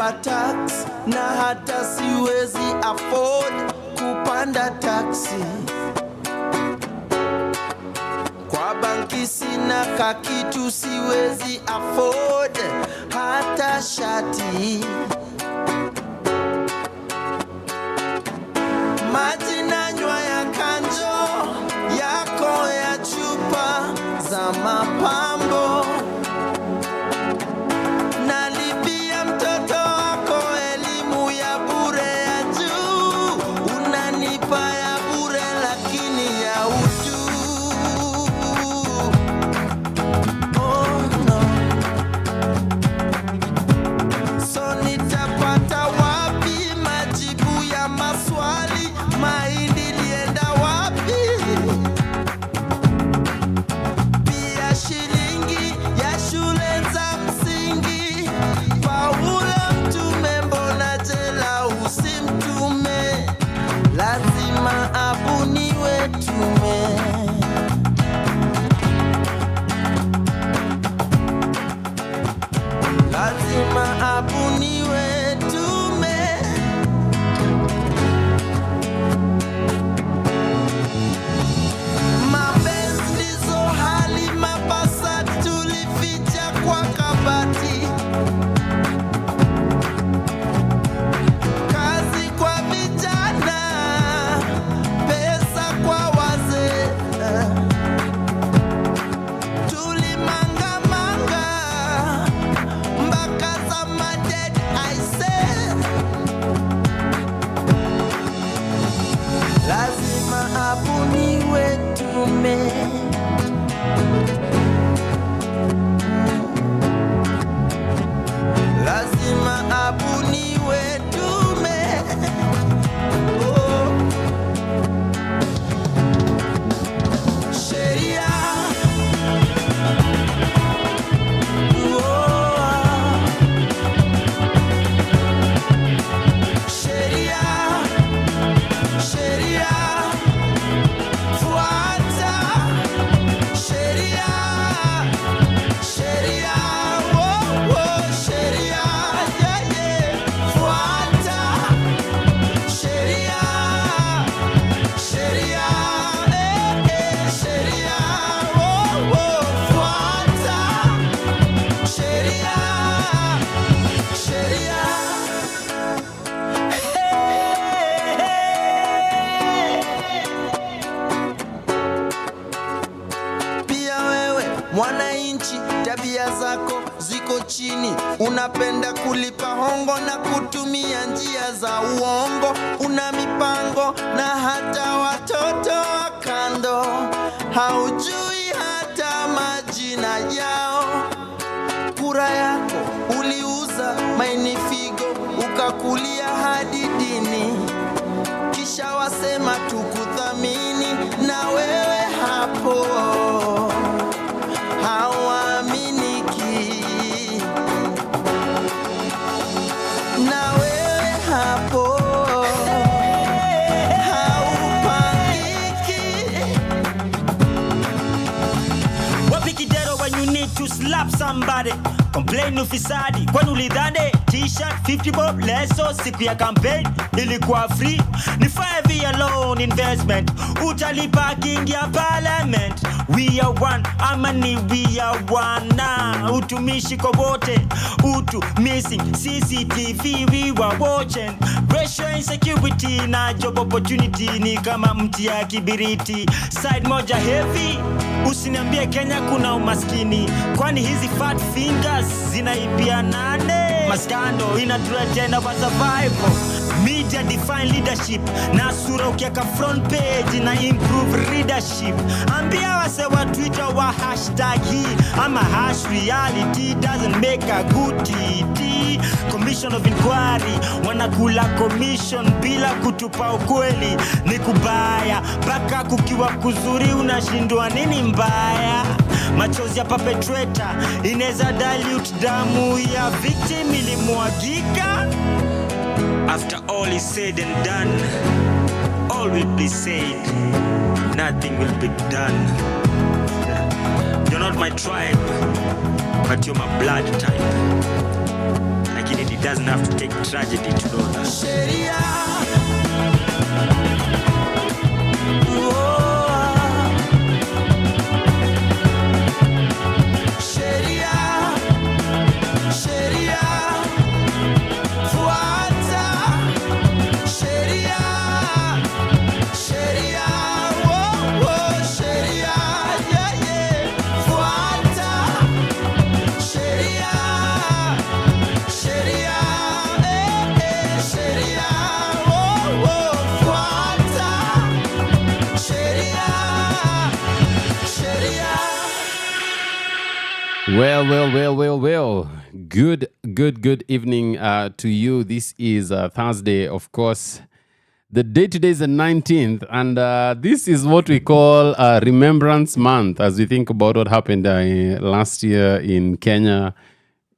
nalipa tax na hata siwezi afford kupanda taxi. Kwa banki sina kakitu, siwezi afford hata shati. Maji nanywa ya kanjo yako ya chupa za mapambo. Nalipia mtoto wako elimu ya bure ya juu. Unanipa ya bure lakini ya utu. Oh no. So nitapata wapi majibu ya maswali? Mahindi lienda wapi? Pia shilingi ya shule za msingi. Paulo mtume, mbona jela usimtume? Lazima abuniwe tume. Lazima abuniwe tume. Mapenzi ndizo hali mabasa tulificha kwa kabati. Kazi kwa vijana, pesa kwa wazee. Tulimangamanga mpaka za maded I say. Lazima abuniwe tume. Lazima abuniwe tume. Oh. Sheria. Oh. Sheria. Sheria. Fuata. Sheria. Sheria. Oh, oh. Sheria. Yeah, yeah. Fuata. Sheria. Sheria. Eh, eh. Sheria. Oh, oh. Fuata. Sheria. Sheria. Pia wewe mwananchi, tabia zako ziko chini. Unapenda kulipa hongo na kutumia njia za uongo. Una mipango na hata watoto wa kando. Haujui hata majina yao. Kura yako uliuza maini figo, ukakulia hadi dini. Kisha wasema tukuthamini, na wewe hapo hauaminiki. Na wewe hapo haupangiki. Wapi kidero when you need to slap somebody? Complain ufisadi kwani ulidhani t-shirt 50 bob leso siku ya campaign ilikuwa free? Ni 5 year loan investment, utalipa king ya parliament. We are one, amani we are one. Na utumishi kwa wote, utu missing CCTV we were watching. Racial insecurity na job opportunity ni kama mti ya kibiriti. Side moja heavy, usiniambie Kenya kuna umaskini, kwani hizi fat fingers zinaibia nane? Maskando inatuleta na survival. Media define leadership, na sura ukiaka front page na improve readership. Ambia wase wa Twitter wa hashtag hii ama hash reality doesn't make a good TT. Commission of inquiry wanakula commission bila kutupa ukweli. Ni kubaya baka kukiwa kuzuri, unashindwa nini mbaya? Machozi ya perpetrator ineza dilute damu ya victim ilimwagika. After all is said and done, all will be said, nothing will be done. You're not my tribe, but you're my blood type. lakini it doesn't have to take tragedy to know that. Sheria. Well. Good evening to you. This is Thursday, of course. The day today is the 19th, and this is what we call Remembrance Month, as we think about what happened last year in Kenya.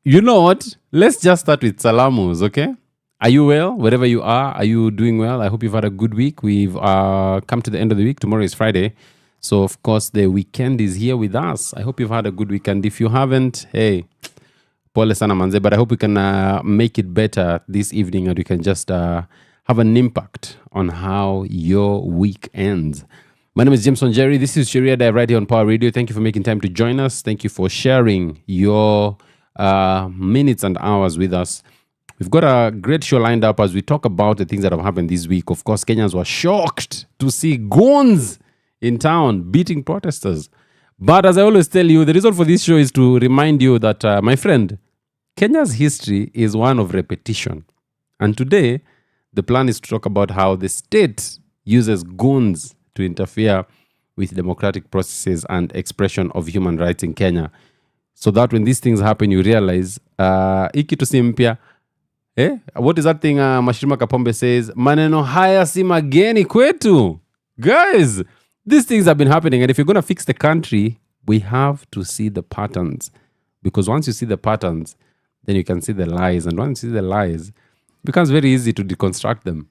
You know what? Let's just start with salamus, okay? Are you well? Wherever you are you doing well? I hope you've had a good week. We've come to the end of the week. Tomorrow is Friday. So, of course, the weekend is here with us. I hope you've had a good weekend. If you haven't, hey, pole sana manze. But I hope we can make it better this evening and we can just have an impact on how your week ends. My name is WaNjeri. This is Sheria Dive right here on Power Radio. Thank you for making time to join us. Thank you for sharing your minutes and hours with us. We've got a great show lined up as we talk about the things that have happened this week. Of course, Kenyans were shocked to see goons in town beating protesters. But as I always tell you, the reason for this show is to remind you that, my friend, Kenya's history is one of repetition. And today, the plan is to talk about how the state uses goons to interfere with democratic processes and expression of human rights in Kenya. So that when these things happen, you realize, ikitu si mpya. What is that thing Mashirima Kapombe says? Maneno haya si mageni kwetu. Guys, these things have been happening, and if you're going to fix the country, we have to see the patterns. Because once you see the patterns, then you can see the lies. And once you see the lies, it becomes very easy to deconstruct them.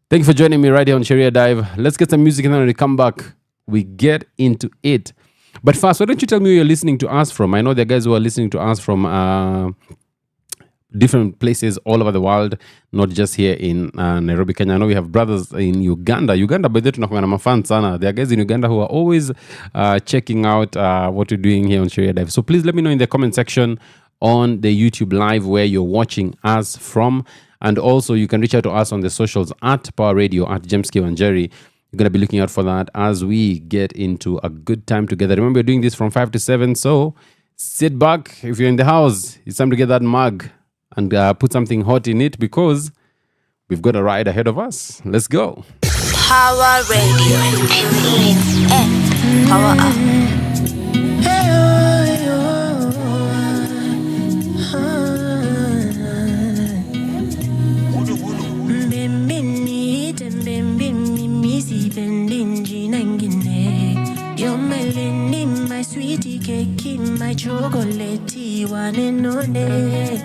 Thank you for joining me right here on Sheria Dive. Let's get some music, and then when we come back, we get into it. But first, why don't you tell me where you're listening to us from? I know there are guys who are listening to us from different places all over the world, not just here in Nairobi, Kenya. I know we have brothers in Uganda. By the way, tunakuwa na mafan sana. There are guys in Uganda who are always checking out what we're doing here on Sheria Dive. So please let me know in the comment section on the YouTube live where you're watching us from. And also you can reach out to us on the socials at Power Radio, at WaNjeri. You're going to be looking out for that as we get into a good time together. Remember, we're doing this from 5 to 7. So sit back. If you're in the house, it's time to get that mug and put something hot in it because we've got a ride ahead of us. Let's go. Power Radio. Power up. You're my lady, my sweetie cake, my chocolate, one and only.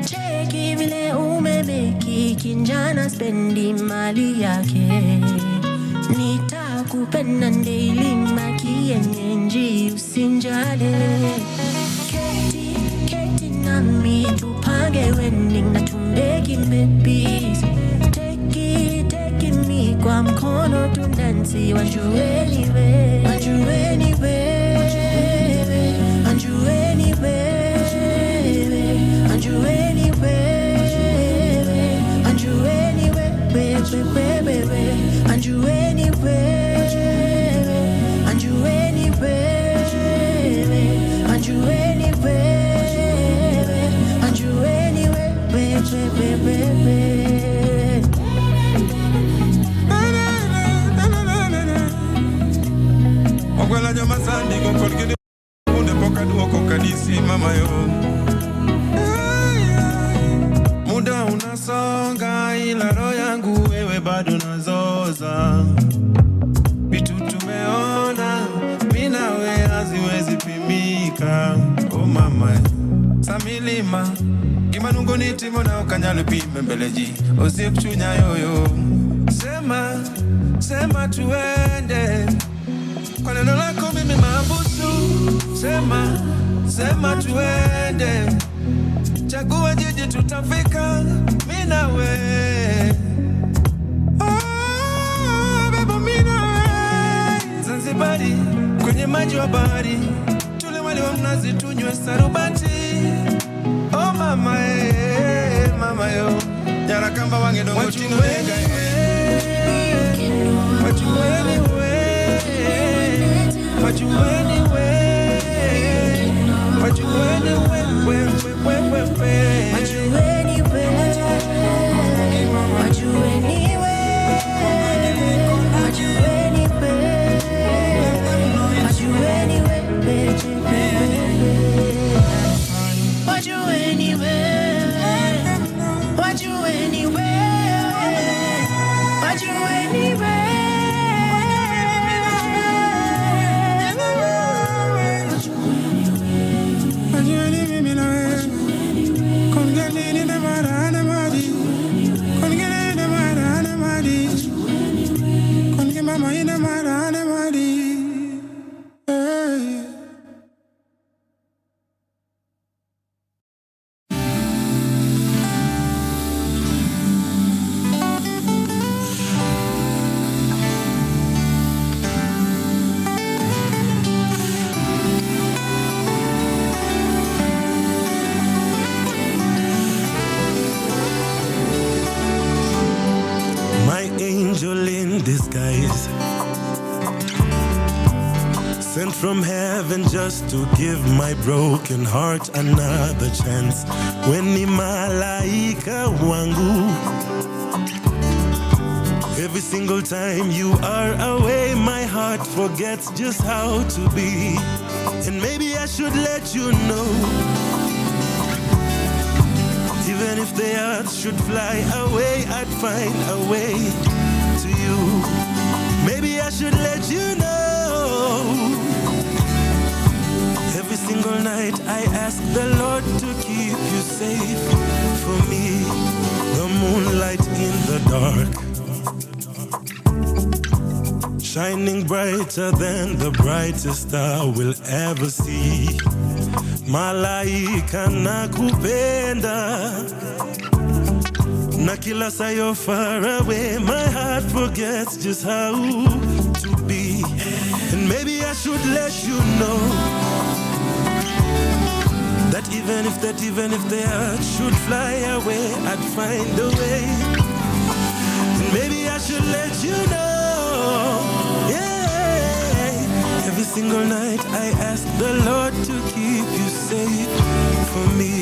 Cheki vile umebeki kinjana spendi mali yake. Nitakupenda daily makienyeji usinjale. Keti nami tupange wedding na tumbeki babies. Take me kwa mkono tundansi wanjueni we. Muda unasonga ila roho yangu wewe bado nazoza. Vitu tumeona mimi nawe haziwezi pimika. Oh mama samilima kimanungo nitimo na ukanyalu pime mbeleji osikuchunya yoyo. Sema tuende kwa neno lako mimi mabusu. Sema tuende Chagua jiji tutafika, mimi na wewe. Beba mimi na wewe. Zanzibari, kwenye maji wa bahari. Tule wali wa mnazi tunywe sarubati. Oh mama mama yo. Nyara kamba wange dongo chino wega. What you anyway? What you anyway? What you anyway? What you anyway? What you anyway? What you anyway? What you anyway? What you anyway? What you anyway? What you anyway? Disguise sent from heaven just to give my broken heart another chance. When ni malaika wangu, every single time you are away, my heart forgets just how to be. And maybe I should let you know, even if the earth should fly away, I'd find a way to you. Maybe I should let you know. Every single night I ask the Lord to keep you safe. For me, the moonlight in the dark, shining brighter than the brightest star will ever see. Malaika nakupenda, na kila saa you're far away, my heart forgets just how to be. And maybe I should let you know that even if the earth should fly away, I'd find a way. And maybe I should let you know, yeah. Every single night I ask the Lord to keep you safe for me.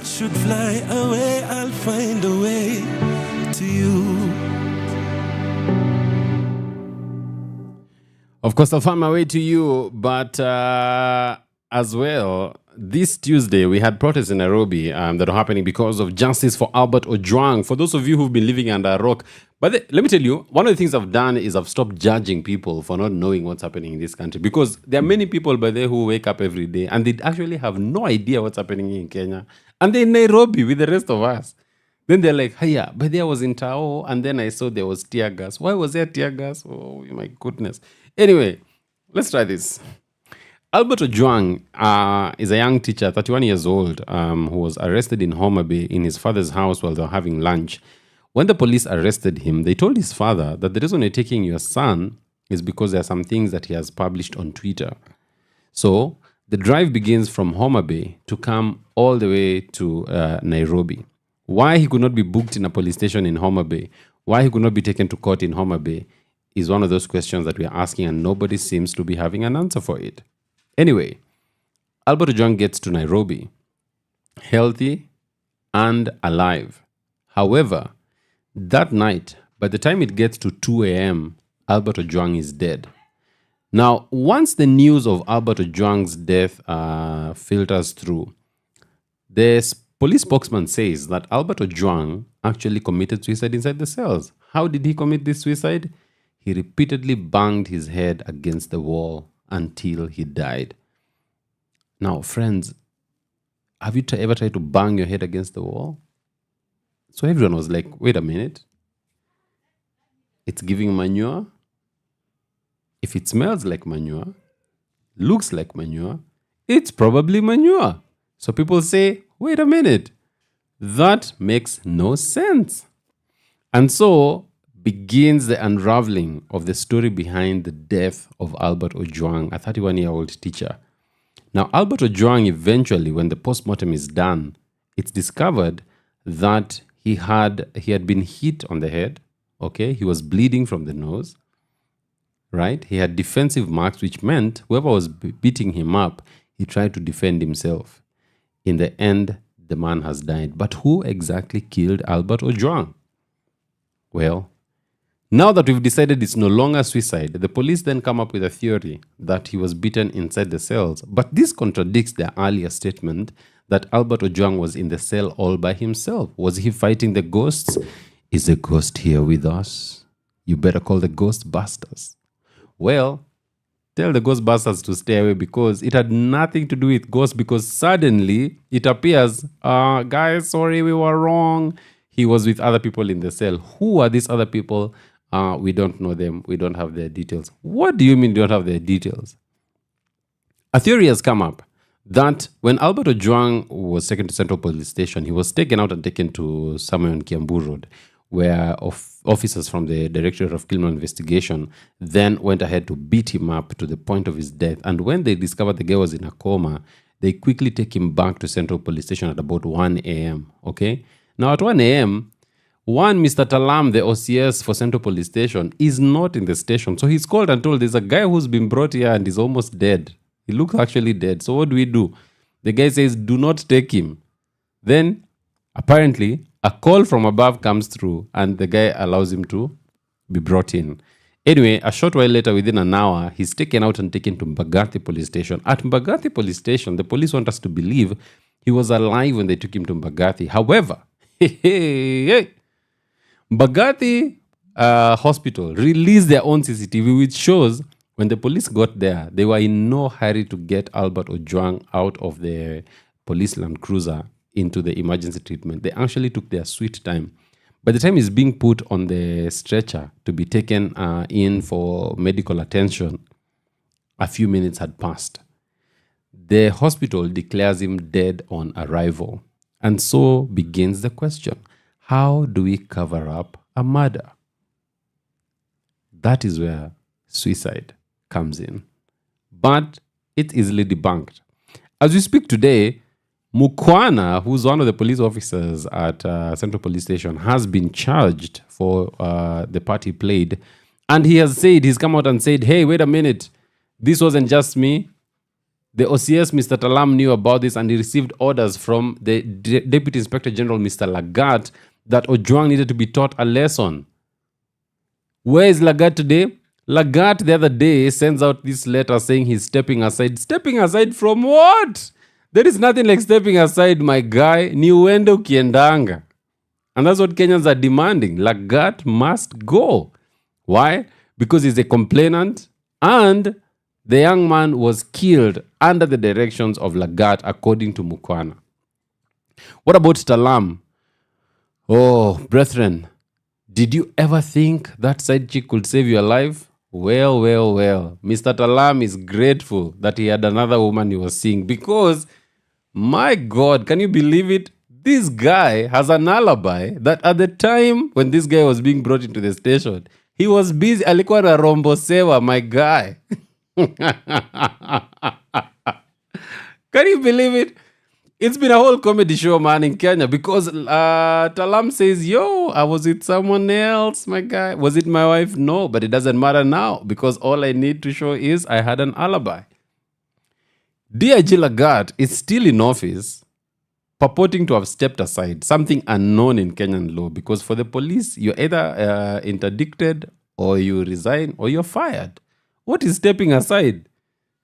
Should fly away, I'll find a way to you. Of course, I'll find my way to you, but as well, this Tuesday we had protests in Nairobi that are happening because of justice for Albert Ojang. For those of you who've been living under a rock, but let me tell you, one of the things I've done is I've stopped judging people for not knowing what's happening in this country, because there are many people by there who wake up every day and they actually have no idea what's happening in Kenya. And they're in Nairobi with the rest of us. Then they're like, hey, but there was in Tao, and then I saw there was tear gas. Why was there tear gas? Oh, my goodness. Anyway, let's try this. Albert Ojang is a young teacher, 31 years old, who was arrested in Homa Bay in his father's house while they were having lunch. When the police arrested him, they told his father that the reason they're taking your son is because there are some things that he has published on Twitter. So the drive begins from Homa Bay to come all the way to Nairobi. Why he could not be booked in a police station in Homa Bay, why he could not be taken to court in Homa Bay, is one of those questions that we are asking, and nobody seems to be having an answer for it. Anyway, Albert Ojang gets to Nairobi, healthy and alive. However, that night, by the time it gets to 2 a.m., Albert Ojang is dead. Now, once the news of Albert Ojang's death filters through, the police spokesman says that Albert Ojang actually committed suicide inside the cells. How did he commit this suicide? He repeatedly banged his head against the wall until he died. Now, friends, have you ever tried to bang your head against the wall? So everyone was like, wait a minute. It's giving manure. If it smells like manure, looks like manure, it's probably manure. So people say, wait a minute, that makes no sense. And so begins the unraveling of the story behind the death of Albert Ojang, a 31-year-old teacher. Now, Albert Ojang, eventually, when the postmortem is done, it's discovered that he had been hit on the head, okay? He was bleeding from the nose, right? He had defensive marks, which meant whoever was beating him up, he tried to defend himself. In the end, the man has died. But who exactly killed Albert Ojang? Well, now that we've decided it's no longer suicide, the police then come up with a theory that he was beaten inside the cells. But this contradicts their earlier statement that Albert Ojang was in the cell all by himself. Was he fighting the ghosts? Is the ghost here with us? You better call the Ghostbusters. Well, tell the Ghostbusters to stay away because it had nothing to do with ghosts, because suddenly it appears, guys, sorry, we were wrong. He was with other people in the cell. Who are these other people? We don't know them. We don't have their details. What do you mean you don't have their details? A theory has come up that when Albert Ojang was taken to Central Police Station, he was taken out and taken to somewhere on Kiambu Road, where officers from the Directorate of Criminal Investigation then went ahead to beat him up to the point of his death. And when they discovered the guy was in a coma, they quickly take him back to Central Police Station at about 1 a.m., okay? Now, at 1 a.m., Mr. Talam, the OCS for Central Police Station, is not in the station. So he's called and told, there's a guy who's been brought here and is almost dead. He looks actually dead. So what do? The guy says, do not take him. Then, apparently, a call from above comes through and the guy allows him to be brought in. Anyway, a short while later, within an hour, he's taken out and taken to Mbagathi Police Station. At Mbagathi Police Station, the police want us to believe he was alive when they took him to Mbagathi. However, Mbagathi Hospital released their own CCTV, which shows when the police got there, they were in no hurry to get Albert Ojang out of the police Land Cruiser into the emergency treatment. They actually took their sweet time. By the time he's being put on the stretcher to be taken in for medical attention, a few minutes had passed. The hospital declares him dead on arrival. And so begins the question, how do we cover up a murder? That is where suicide comes in. But it's easily debunked. As we speak today, Mukwana, who's one of the police officers at Central Police Station, has been charged for the part he played. And he's come out and said, hey, wait a minute. This wasn't just me. The OCS, Mr. Talam, knew about this and he received orders from the Deputy Inspector General, Mr. Lagat, that Ojang needed to be taught a lesson. Where is Lagat today? Lagat the other day sends out this letter saying he's stepping aside. Stepping aside from what? There is nothing like stepping aside, my guy. Ni uende ukiendanga. And that's what Kenyans are demanding. Lagat must go. Why? Because he's a complainant and the young man was killed under the directions of Lagat, according to Mukwana. What about Talam? Oh, brethren, did you ever think that side chick could save your life? Well. Mr. Talam is grateful that he had another woman he was seeing because, my God, can you believe it? This guy has an alibi that at the time when this guy was being brought into the station, he was busy. Alikuwa na rombo sewa, my guy. Can you believe it? It's been a whole comedy show, man, in Kenya because Talam says, yo, I was with someone else, my guy. Was it my wife? No, but it doesn't matter now because all I need to show is I had an alibi. DIG Lagat is still in office, purporting to have stepped aside, something unknown in Kenyan law, because for the police, you're either interdicted or you resign or you're fired. What is stepping aside?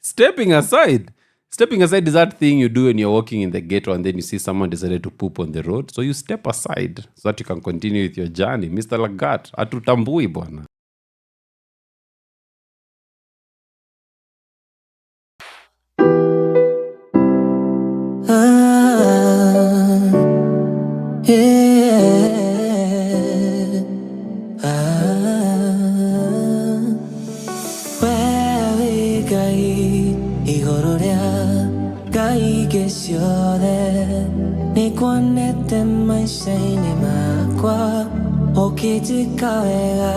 Stepping aside is that thing you do when you're walking in the ghetto and then you see someone decided to poop on the road. So you step aside so that you can continue with your journey. Mr. Lagat, atutambui bwana. Nikwanete maisha-inĩ makwa ũkĩnjĩka wega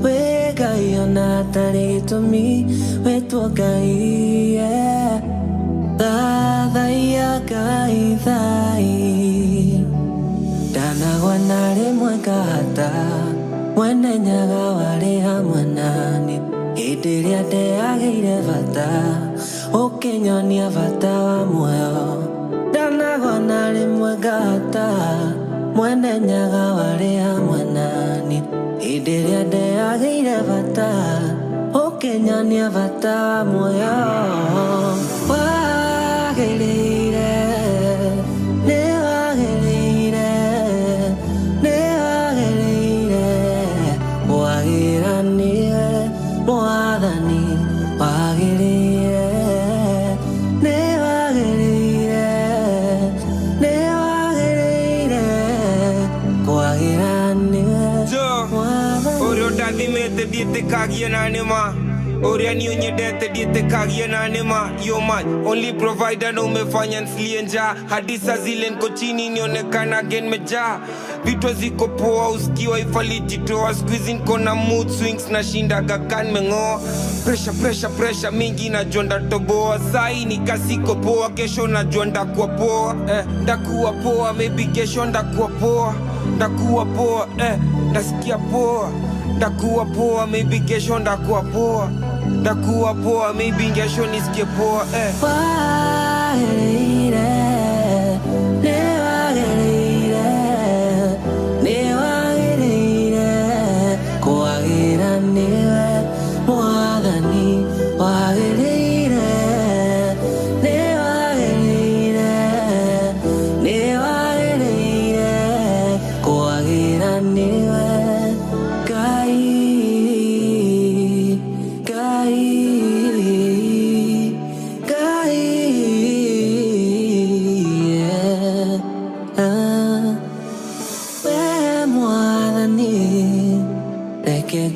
wĩ Ngai ona tarĩ gĩtũmi wĩtwo Ngai thathaia Ngai thai ndanagwa na rĩmwe ngahata mwene nyaga warĩ hamwe nani hĩndĩ ĩrĩa ndeyagĩire bata ũkĩnyonia bata wa muoyo ndanagwa na rĩmwe ngahata mwene nyaga warĩ hamwe nani hĩndĩ ĩrĩa ndeyagĩire bata ũkĩnyonia bata wa muoyo wagĩrĩire nĩwagĩrĩire wagĩra nĩwe mwathani wagĩrĩire ndathimete ndiĩtĩkagia na nĩma ũrĩa niĩ nyendete ndiĩtĩkagia na nĩma yo man only provider na umefanya nsilie njaa hadi saa zile niko chini nionekana again mejaa vitu ziko poa usikiwa ifalijitoa siku hizi niko na mood swings na shindaga kan meng'oa pressure mingi najua ndatoboa sai nikasiko poa kesho najua ndakuwa poa ndakuwa poa maybe kesho ndakuwa poa ndasikia poa ndakuwa poa maybe kesho ndakuwa poa maybe kesho nisikie poa kwagĩra nĩwe mwathani wagĩrĩire kwagĩra nĩwe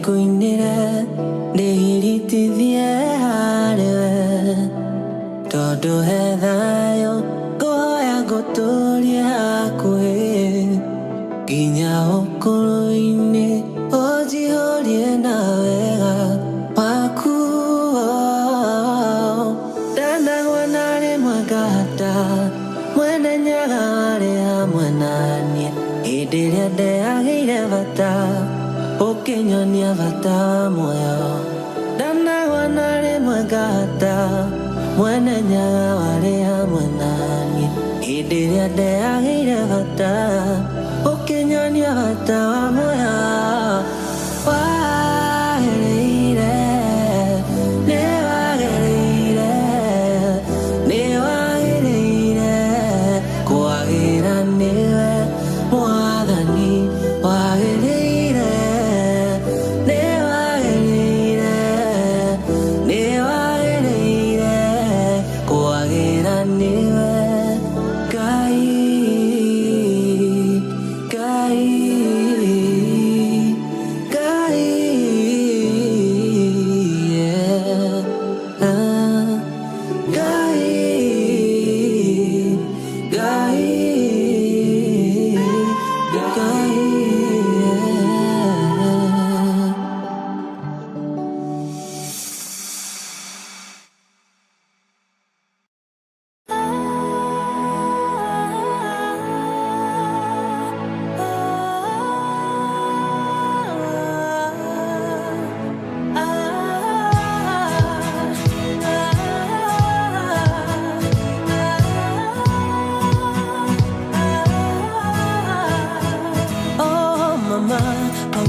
kuinĩre ndĩhiritithie harĩwe tondũ he thayũ ngũhoya ngũtũrie hakuhĩ nginya ũkũrũ-inĩ ũnjihũrie na wega waku ndanagwa na rĩmwe ngahata mwene nyaga warĩ hamwe naniĩ hĩndĩ ĩrĩa ndeyagĩire bata ũkĩnyonia bata wa muoyo ndanagwa na rĩmwe ngahata mwene nyaga warĩ hamwe naniĩ hĩndĩ ĩrĩa ndeyagĩire bata ũkĩnyonia bata wa muoyo wagĩrĩire kwagĩra nĩwe mwathani wagĩrĩire kwagĩra nĩwe Ngai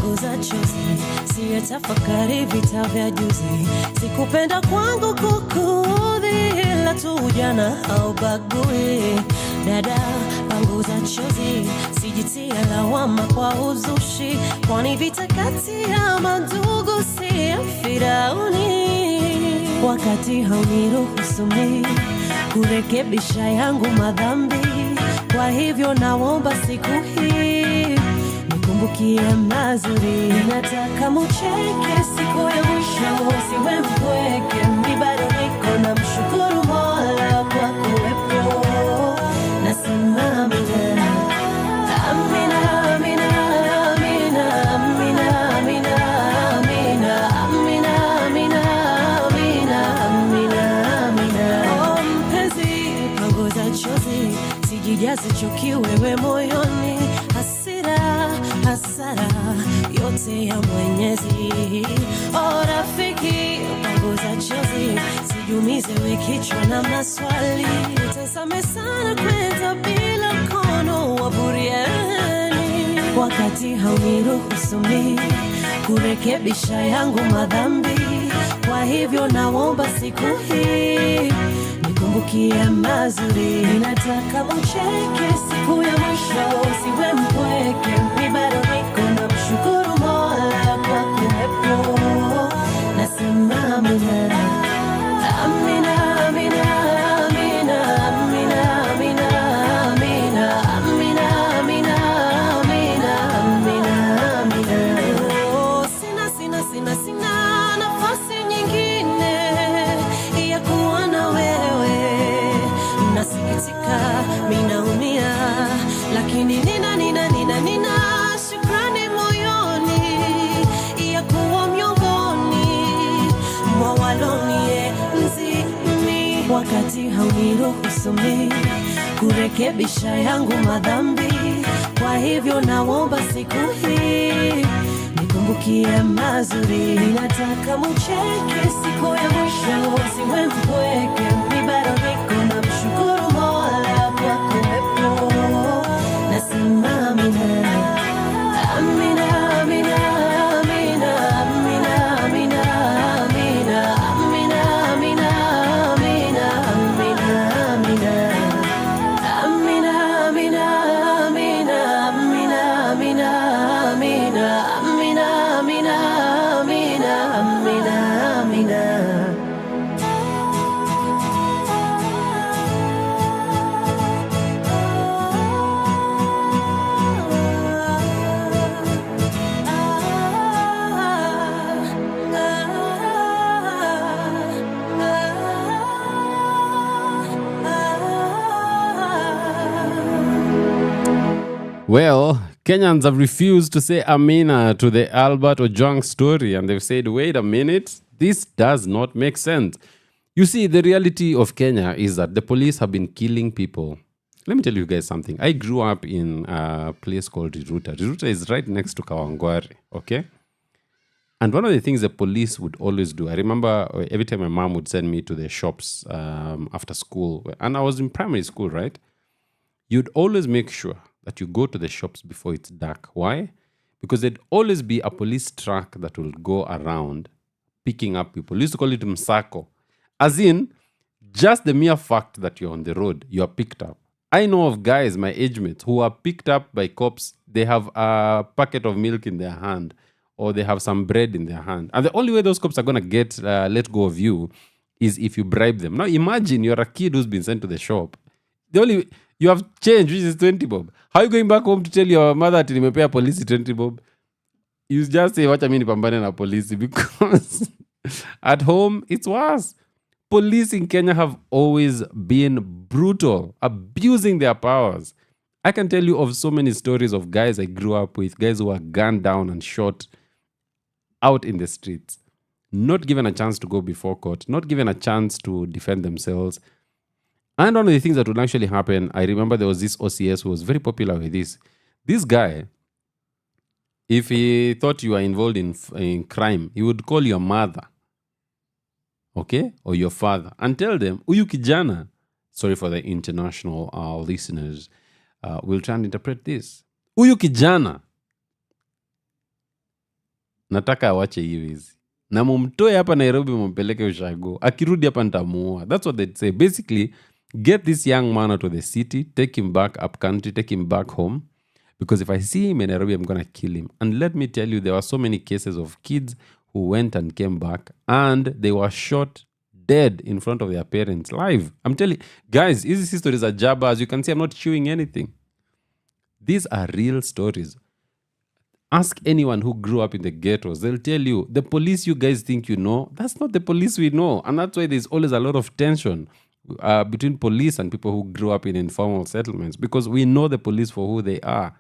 panguza chozi, siyetafakari vita vya juzi. Sikupenda kwangu kukudhi, ila tu ujana haubagui. Dada, panguza chozi, sijitie lawama kwa uzushi, kwani vita kati ya mandugu si ya Firauni. Wakati hauniruhusu mimi kurekebisha yangu madhambi, kwa hivyo naomba siku hii nikumbukie mazuri. Nataka mucheke siku ya mwisho, siwe mpweke, mimi bado niko na mshukuru Mola kwa kuwepo. Nasema amina, amina, amina, amina, amina, amina, amina, amina, amina, amina, amina. Oh mpenzi, panguza chozi, sijijaze chuki wewe moyoni, hasara yote ya Mwenyezi. Oh rafiki, panguza chozi, sijumize we kichwa na maswali. Utasame sana kwenda bila mkono wa buriani. Wakati hauniruhusu mimi kurekebisha yangu madhambi, kwa hivyo naomba siku hii nikumbukie mazuri. Nataka ucheke siku ya mwisho, siwe mpweke, mimi bado niko na mshukuru Mola kwa kuwepo. Nasema amina, amina, amina, amina, amina, amina, amina, amina, amina, amina, amina. Oh, sina nafasi nyingine ya kuwa na wewe. Nasikitika, minaumia, lakini nina shukrani moyoni ya kuwa miongoni mwa walonienzi mimi. Wakati hauniruhusu mimi kurekebisha yangu madhambi, kwa hivyo naomba siku hii nikumbukie mazuri. Nataka mucheke siku ya mwisho, siwe mpweke, mimi bado niko na mshukuru Mola kwa kuwepo. Nasema amina, amina, amina, amina, amina, amina, amina, amina, amina, amina, amina, amina. Amina, amina, amina, amina, amina, amina, amina, amina, amina, amina. Well, Kenyans have refused to say Amina to the Albert Ojang story, and they've said, wait a minute, this does not make sense. You see, the reality of Kenya is that the police have been killing people. Let me tell you guys something. I grew up in a place called Riruta. Riruta is right next to Kawangware, okay? And one of the things the police would always do, I remember every time my mom would send me to the shops after school, and I was in primary school, right? You'd always make sure that you go to the shops before it's dark. Why? Because there'd always be a police truck that will go around picking up people. We used to call it msako. As in, just the mere fact that you're on the road, you are picked up. I know of guys, my age mates, who are picked up by cops. They have a packet of milk in their hand, or they have some bread in their hand. And the only way those cops are going to get let go of you is if you bribe them. Now imagine you're a kid who's been sent to the shop. You have change, which is 20 bob. How are you going back home to tell your mother that you pay police 20 bob? You just say, what I mean, pambane na police, because at home, it's worse. Police in Kenya have always been brutal, abusing their powers. I can tell you of so many stories of guys I grew up with, guys who were gunned down and shot out in the streets, not given a chance to go before court, not given a chance to defend themselves. And one of the things that would actually happen, I remember there was this OCS who was very popular with this. This guy, if he thought you were involved in crime, he would call your mother, okay, or your father, and tell them, "Uyu kijana," sorry for the international listeners, we'll try and interpret this. "Uyu kijana nataka awache hivi. Na mumtoe hapa Nairobi mumpeleke ushago. Akirudi hapa nitamuua. That's what they'd say. Basically, get this young man out of the city, take him back up country, take him back home. Because if I see him in Nairobi, I'm going to kill him. And let me tell you, there were so many cases of kids who went and came back and they were shot dead in front of their parents live. I'm telling you, guys, these stories are jabba. As you can see, I'm not chewing anything. These are real stories. Ask anyone who grew up in the ghettos. They'll tell you, the police you guys think you know, that's not the police we know. And that's why there's always a lot of tension between police and people who grew up in informal settlements. Because we know the police for who they are.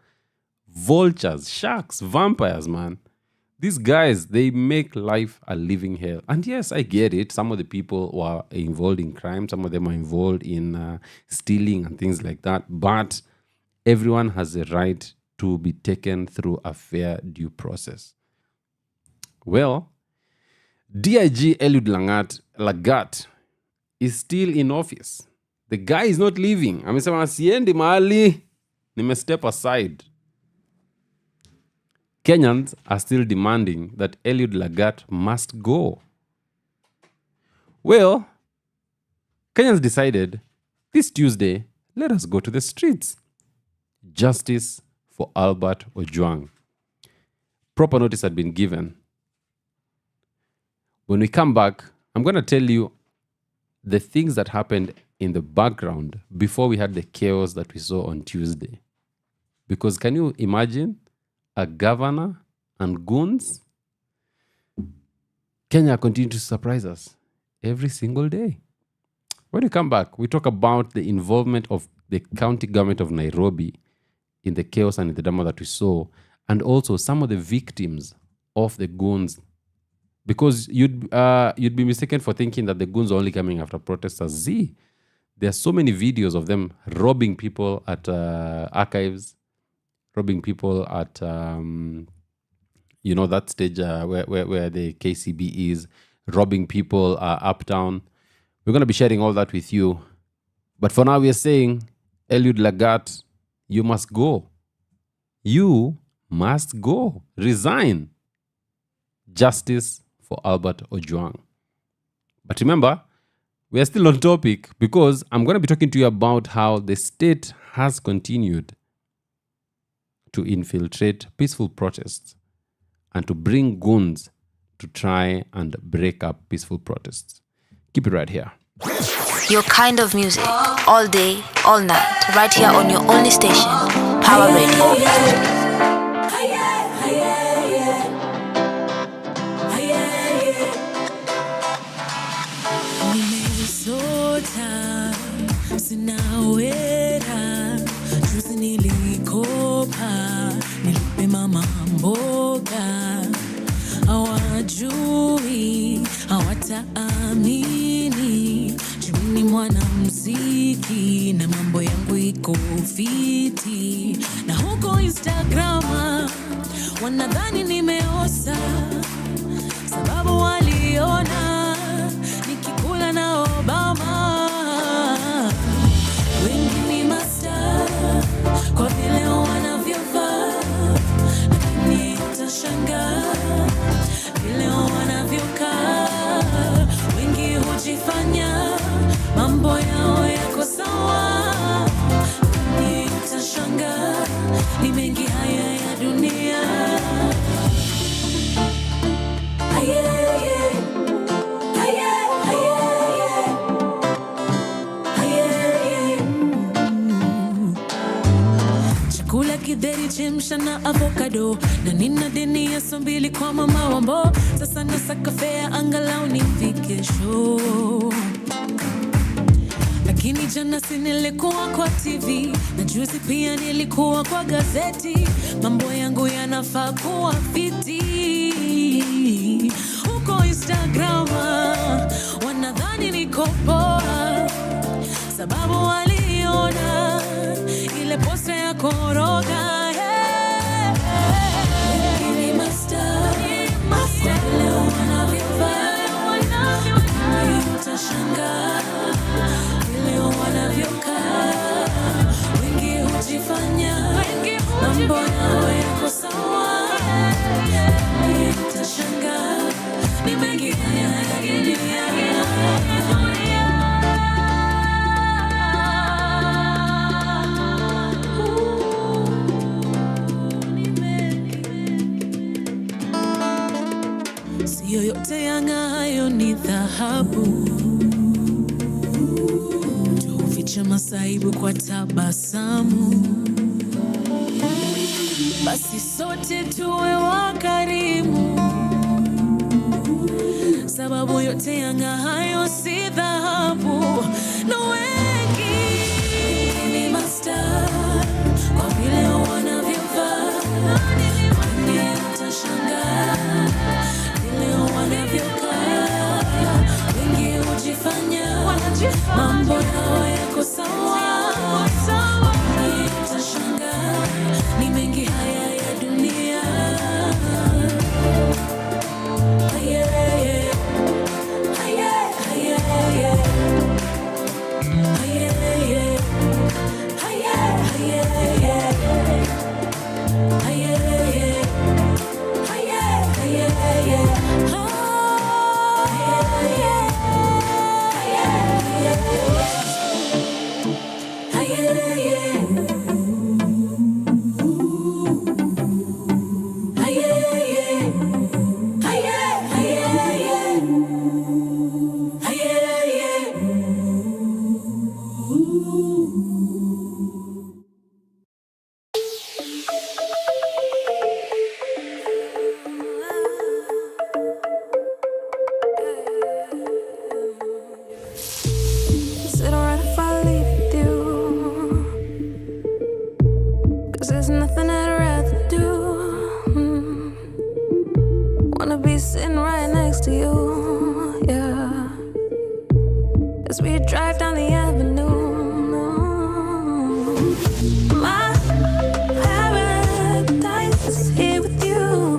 Vultures, sharks, vampires, man. These guys, they make life a living hell. And yes, I get it. Some of the people were involved in crime. Some of them are involved in stealing and things like that. But everyone has a right to be taken through a fair due process. Well, DIG Eliud Lagat is still in office. The guy is not leaving. Amesema siendi mahali, nime step aside. Kenyans are still demanding that Eliud Lagat must go. Well, Kenyans decided this Tuesday, let us go to the streets. Justice for Albert Ojang. Proper notice had been given. When we come back, I'm going to tell you the things that happened in the background before we had the chaos that we saw on Tuesday. Because can you imagine a governor and goons? Kenya continues to surprise us every single day. When we come back, we talk about the involvement of the county government of Nairobi in the chaos and in the drama that we saw, and also some of the victims of the goons. Because you'd be mistaken for thinking that the goons are only coming after protesters. There are so many videos of them robbing people at archives, robbing people at that stage where the KCB is, robbing people uptown. We're going to be sharing all that with you. But for now, we are saying, Eliud Lagat, you must go. You must go. Resign. Justice for Albert Ojang. But remember, we are still on topic because I'm going to be talking to you about how the state has continued to infiltrate peaceful protests and to bring goons to try and break up peaceful protests. Keep it right here. Your kind of music, all day, all night, right here on your only station, Power Radio. Sinawera juzi nilikopa nilipe mama mboga hawajui hawataamini jumini mwanamuziki na mambo yangu iko fiti na huko Instagrama wanadhani nimeosa sababu waliona nikikula na Obama. Kwa vile wanavyovaa lakini utashangaa vile wanavyokaa wengi hujifanya mambo yao yako sawa lakini utashangaa ni mengi haya ya dunia. Kideri chemsha na avocado na nina deni ya sombili kwa mama wambo sasa nasaka fea angalau nifike show lakini jana sinilikuwa kwa TV na juzi pia nilikuwa kwa gazeti mambo yangu yanafaa kuwa fiti huko Instagram wanadhani niko poa sababu waliona ile posta ya koroga ni master leo wanavyovaa utashangaa leo wanavyokaa wengi hujifanya mambo yao yako sawa Sio yote yang'aayo ni dhahabu. Tufiche masaibu kwa tabasamu. Basi sote tuwe wakarimu, sababu yote yang'aayo si dhahabu. Na wengi ni mastaa kwa vile wanavyovaa, kwani utashangaa vile wanavyokaa. Wengi hujifanya mambo yao yako sawa, kwani utashangaa ni mengi haya ya dunia. Is it alright if I leave with you? 'Cause there's nothing I'd rather do. Wanna be sitting right next to you, yeah. As we drive down the avenue. My paradise is here with you.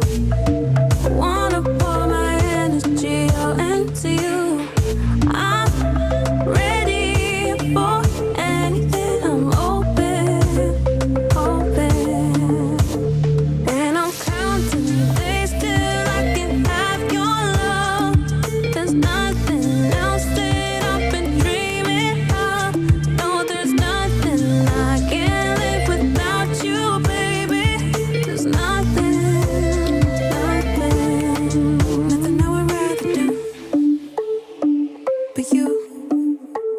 I wanna pour my energy all into you. I'm ready for anything. I'm open. And I'm counting the days till I can have your love. There's nothing else that I've been dreaming of. No, there's nothing I can't live without you, baby. There's nothing I would rather do for you.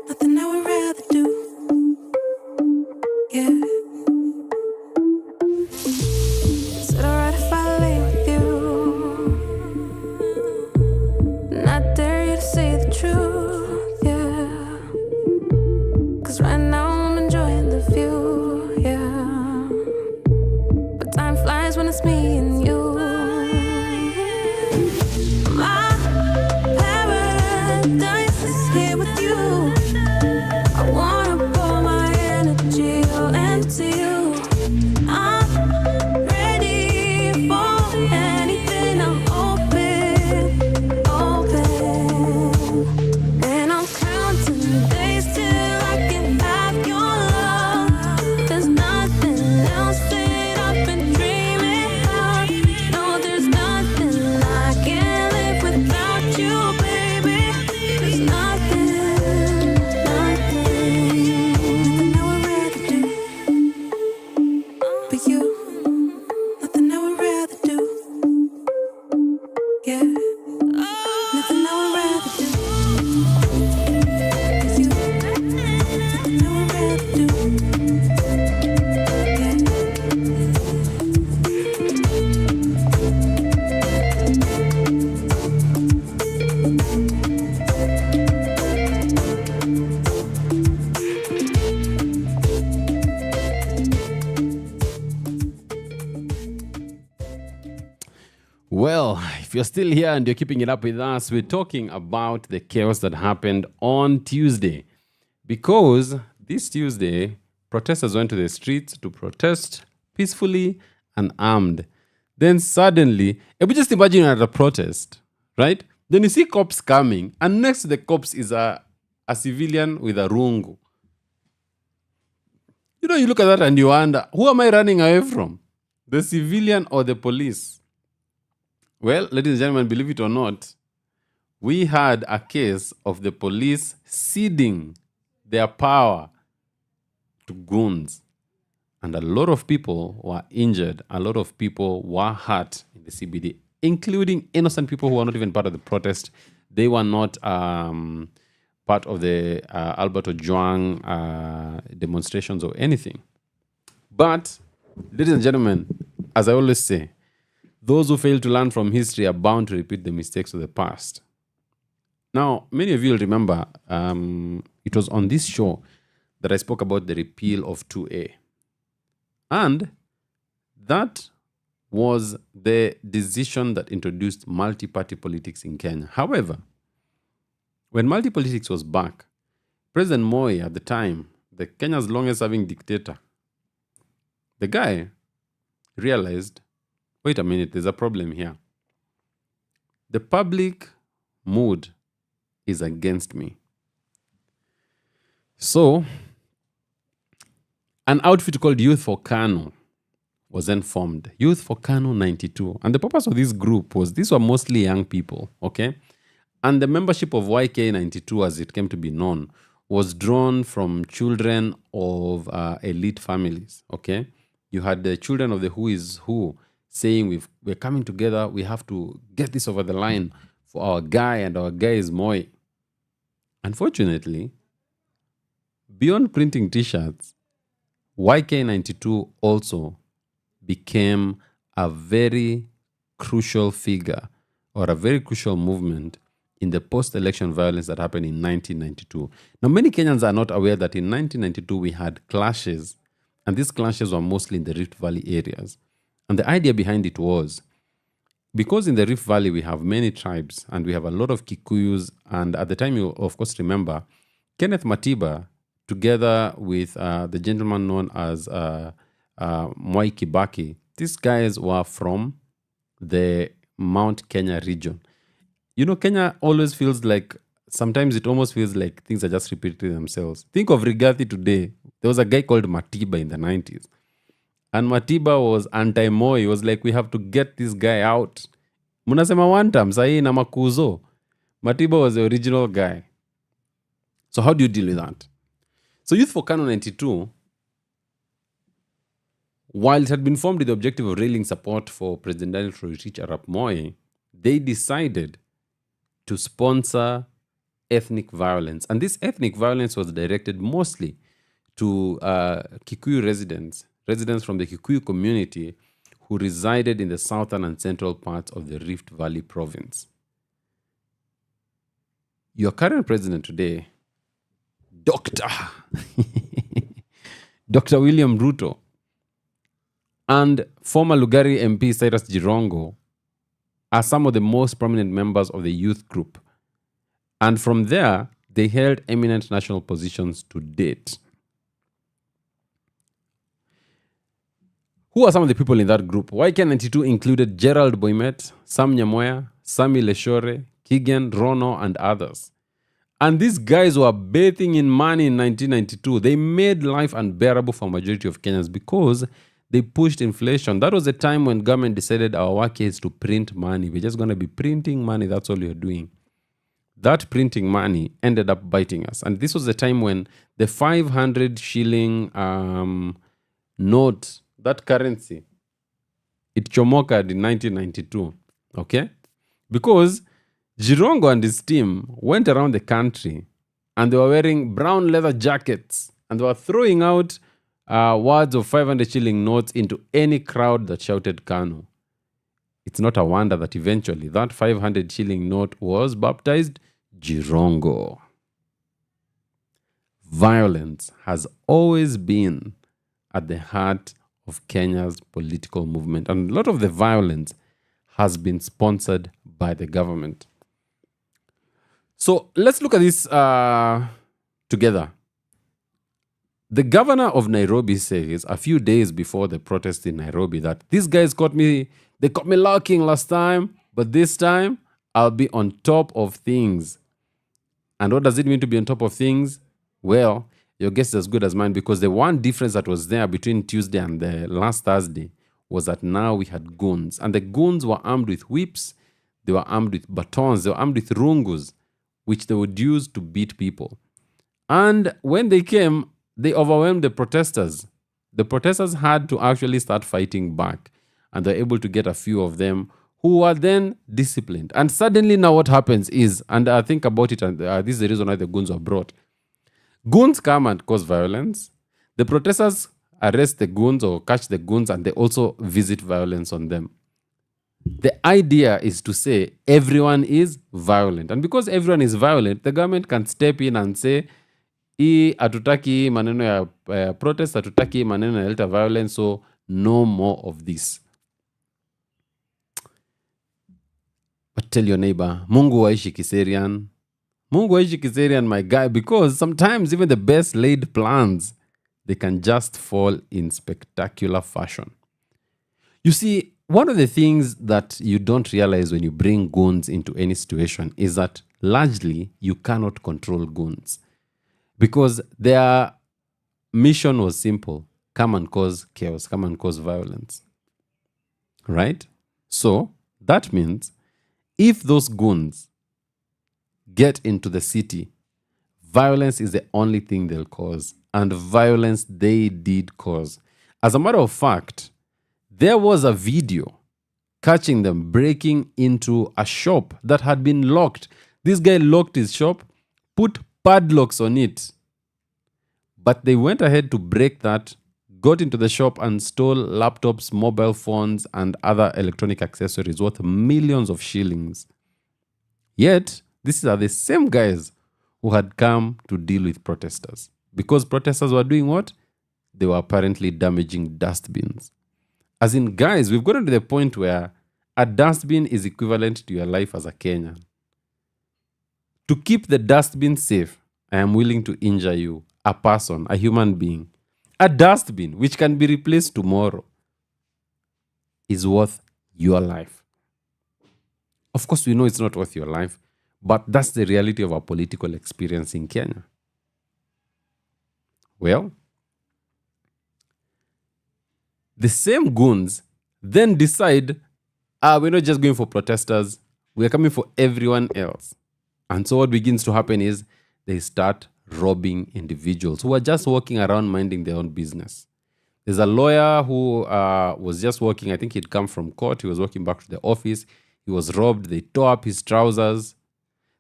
Nothing I would rather do, yeah. Is it alright if I lay with you? Not dare you to say the truth, yeah. 'Cause right now I'm enjoying the view, yeah. But time flies when it's me and you. My paradise is here with you. I wanna pour my energy all into you. I'm ready for anything. I'm open. And I'm counting the days till I can have your love. There's nothing else that I've been dreaming of. No, there's nothing I can't live without you, baby. There's nothing I would rather do for you. Nothing I would rather do, yeah. Nothing I would rather do for you. Nothing I would rather do, yeah. Well, if you're still here and you're keeping it up with us, we're talking about the chaos that happened on Tuesday. Because this Tuesday, protesters went to the streets to protest peacefully and armed. Then suddenly, if you just imagine you're at a protest, right? Then you see cops coming, and next to the cops is a civilian with a rungu. You know, you look at that and you wonder, who am I running away from? The civilian or the police? Well, ladies and gentlemen, believe it or not, we had a case of the police ceding their power to goons. And a lot of people were injured. A lot of people were hurt in the CBD including innocent people who are not even part of the protest. They were not part of the Albert Ojang demonstrations or anything. But, ladies and gentlemen, as I always say, those who fail to learn from history are bound to repeat the mistakes of the past. Now, many of you will remember it was on this show that I spoke about the repeal of 2A. And that was the decision that introduced multi-party politics in Kenya. However, when multi-politics was back, President Moi at the time, the Kenya's longest-serving dictator, the guy realized, wait a minute, there's a problem here. The public mood is against me. So, an outfit called Youth for Kanu was then formed. Youth for Kanu 92. And the purpose of this group was, these were mostly young people, okay? And the membership of YK 92, as it came to be known, was drawn from children of elite families, okay? You had the children of the who is who saying, we're coming together, we have to get this over the line for our guy, and our guy is Moi. Unfortunately, beyond printing t-shirts, YK92 also became a very crucial figure or a very crucial movement in the post-election violence that happened in 1992. Now, many Kenyans are not aware that in 1992 we had clashes, and these clashes were mostly in the Rift Valley areas. And the idea behind it was, because in the Rift Valley we have many tribes and we have a lot of Kikuyus, and at the time you of course remember, Kenneth Matiba, together with the gentleman known as Mwai Kibaki, these guys were from the Mount Kenya region. You know, Kenya always feels like, sometimes it almost feels like things are just repeating themselves. Think of Rigathi today. There was a guy called Matiba in the 90s. And Matiba was anti-Moi. He was like, we have to get this guy out. Munasema one time, sahi na makuzo. Matiba was the original guy. So how do you deal with that? So Youth for Kanu 92, while it had been formed with the objective of railing support for President Daniel Toroitich Arap Moi, they decided to sponsor ethnic violence. And this ethnic violence was directed mostly to Kikuyu residents from the Kikuyu community who resided in the southern and central parts of the Rift Valley province. Your current president today, Dr. William Ruto, and former Lugari MP Cyrus Jirongo are some of the most prominent members of the youth group. And from there, they held eminent national positions to date. Who are some of the people in that group? YK92 included Gerald Boymet, Sam Nyamoya, Sami Leshore, Kigen, Rono, and others. And these guys were bathing in money in 1992. They made life unbearable for a majority of Kenyans because they pushed inflation. That was the time when government decided our work is to print money. We're just going to be printing money. That's all you're doing. That printing money ended up biting us. And this was the time when the 500 shilling note, that currency, it chomokaed in 1992. Okay? Because Jirongo and his team went around the country and they were wearing brown leather jackets and they were throwing out words of 500 shilling notes into any crowd that shouted Kanu. It's not a wonder that eventually that 500 shilling note was baptized Jirongo. Violence has always been at the heart of Kenya's political movement, and a lot of the violence has been sponsored by the government. So let's look at this together. The governor of Nairobi says a few days before the protest in Nairobi that these guys caught me lurking last time, but this time I'll be on top of things. And what does it mean to be on top of things? Well, your guess is as good as mine, because the one difference that was there between Tuesday and the last Thursday was that now we had goons. And the goons were armed with whips, they were armed with batons, they were armed with rungus, which they would use to beat people. And when they came, they overwhelmed the protesters. The protesters had to actually start fighting back, and they're able to get a few of them who are then disciplined. And suddenly now what happens is, and I think about it, and this is the reason why the goons were brought. Goons come and cause violence. The protesters arrest the goons or catch the goons, and they also visit violence on them. The idea is to say everyone is violent. And because everyone is violent, the government can step in and say, hatutaki maneno ya protest, hatutaki maneno ya violence, so no more of this. But tell your neighbor, Mungu waishi Kiserian. Mungu waishi Kiserian, my guy, because sometimes even the best laid plans, they can just fall in spectacular fashion. You see, one of the things that you don't realize when you bring goons into any situation is that largely you cannot control goons because their mission was simple: come and cause chaos, come and cause violence. Right? So that means if those goons get into the city, violence is the only thing they'll cause. And violence they did cause. As a matter of fact, there was a video catching them breaking into a shop that had been locked. This guy locked his shop, put padlocks on it. But they went ahead to break that, got into the shop and stole laptops, mobile phones, and other electronic accessories worth millions of shillings. Yet, these are the same guys who had come to deal with protesters. Because protesters were doing what? They were apparently damaging dustbins. As in, guys, we've gotten to the point where a dustbin is equivalent to your life as a Kenyan. To keep the dustbin safe, I am willing to injure you, a person, a human being. A dustbin, which can be replaced tomorrow, is worth your life. Of course, we know it's not worth your life, but that's the reality of our political experience in Kenya. Well, the same goons then decide, we're not just going for protesters, we're coming for everyone else. And so what begins to happen is they start robbing individuals who are just walking around minding their own business. There's a lawyer who was just walking, I think he'd come from court, he was walking back to the office, he was robbed, they tore up his trousers.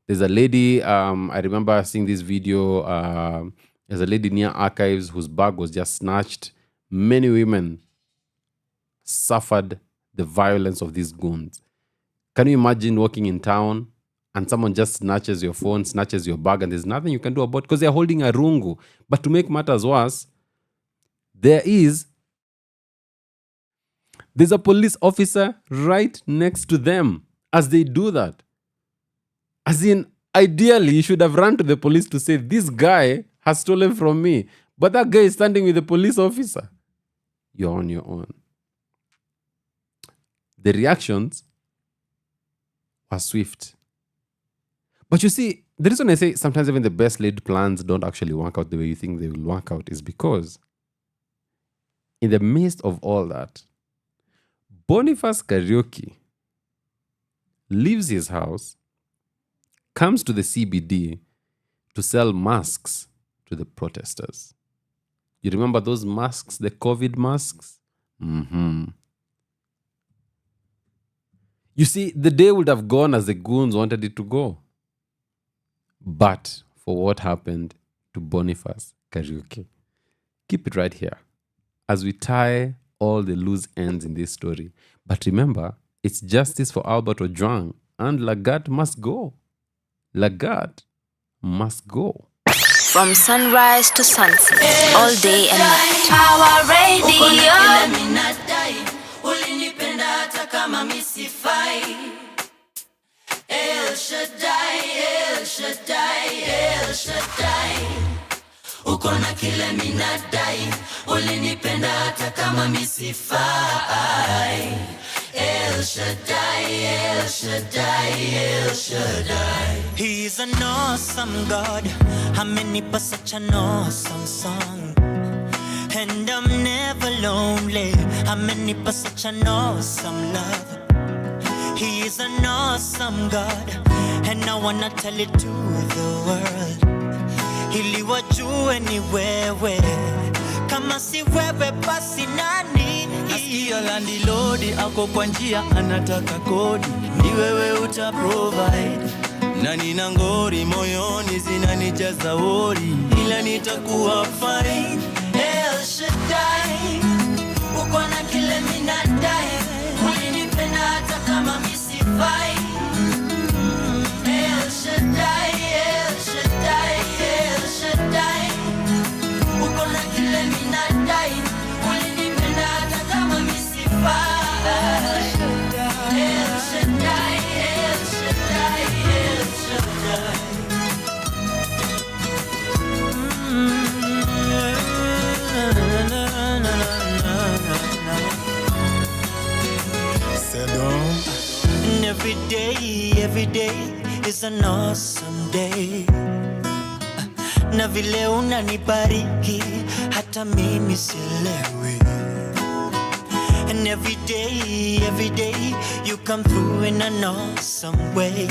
There's a lady, I remember seeing this video, there's a lady near Archives whose bag was just snatched. Many women suffered the violence of these goons. Can you imagine walking in town and someone just snatches your phone, snatches your bag, and there's nothing you can do about it because they're holding a rungu. But to make matters worse, there's a police officer right next to them as they do that. As in, ideally, you should have run to the police to say, this guy has stolen from me. But that guy is standing with the police officer. You're on your own. The reactions are swift. But you see, the reason I say sometimes even the best laid plans don't actually work out the way you think they will work out is because in the midst of all that, Bonifas Karaoke leaves his house, comes to the CBD to sell masks to the protesters. You remember those masks, the COVID masks? You see, the day would have gone as the goons wanted it to go. But for what happened to Bonifas Karaoke. Keep it right here as we tie all the loose ends in this story. But remember, it's justice for Albert Ojang, and Lagat must go. Lagat must go. From sunrise to sunset, all day and night. Power Radio. El Shaddai, El Shaddai, El Shaddai. Uko na kile minadai, ulinipenda hata kama misifai. El Shaddai, El Shaddai, El Shaddai. He's an awesome God. Amenipa such an awesome song. And I'm never lonely. Amenipa such an awesome love. He is an awesome God, and I wanna tell it to the world. Ili wajue ni wewe, kama si wewe basi nani? Nasikia landlord ako kwa njia anataka kodi, ni wewe uta provide. Na nina ngori moyoni zinanijaza wori, ila nitakuwa fine. El Shaddai, uko na kile minadai, ulinipenda hata kama misifai. El Shaddai, El Shaddai, El Shaddai, uko na kile minadai, ulinipenda hata kama misifai. El Shaddai, El Shaddai, El Shaddai. And every day is an awesome day. Na vile unanibariki hata mimi sielewi. And every day you come through in an awesome way.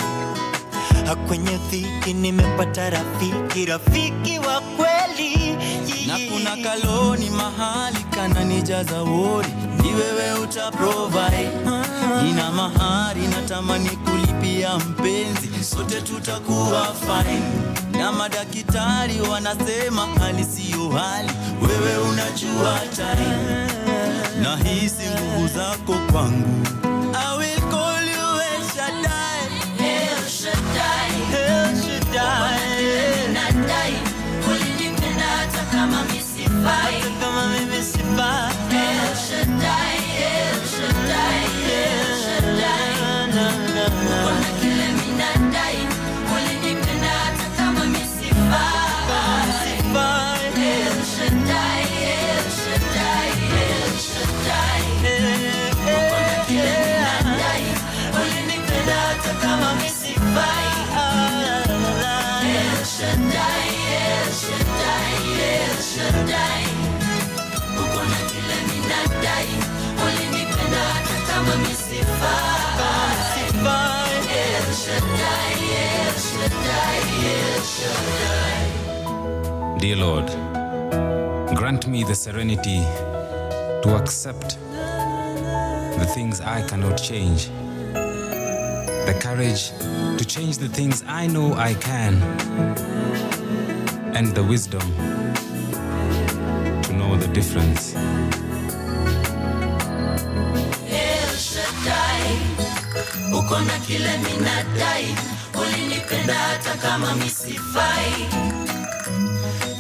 Kwenye dhiki nimepata rafiki wa kweli. Na kuna kaloni mahali kananijaza wori, ni wewe uta provide. Nina mahari natamani kulipia mpenzi, sote tutakuwa fine. Na madaktari wanasema hali siyo hali, wewe unajua time. Na hisi nguvu zako kwangu, I will call you El Shaddai. El Shaddai, El Shaddai, nadai ulinipenda hata kama misifai, hata kama mimi sifai. El Shaddai, El Shaddai, El Shaddai, uko na kile minadai, ulinipenda hata kama misifai. El Shaddai, El Shaddai, El Shaddai, uko na kile minadai, ulinipenda hata kama misifai. El Shaddai, El Shaddai, El Shaddai, uko na kile minadai, ulinipenda hata kama misifai. El Shaddai, El Shaddai, El Shaddai. Dear Lord, grant me the serenity to accept the things I cannot change, the courage to change the things I know I can, and the wisdom to know the difference. El Shaddai, uko na kile minadai, ulinipenda hata kama misifai.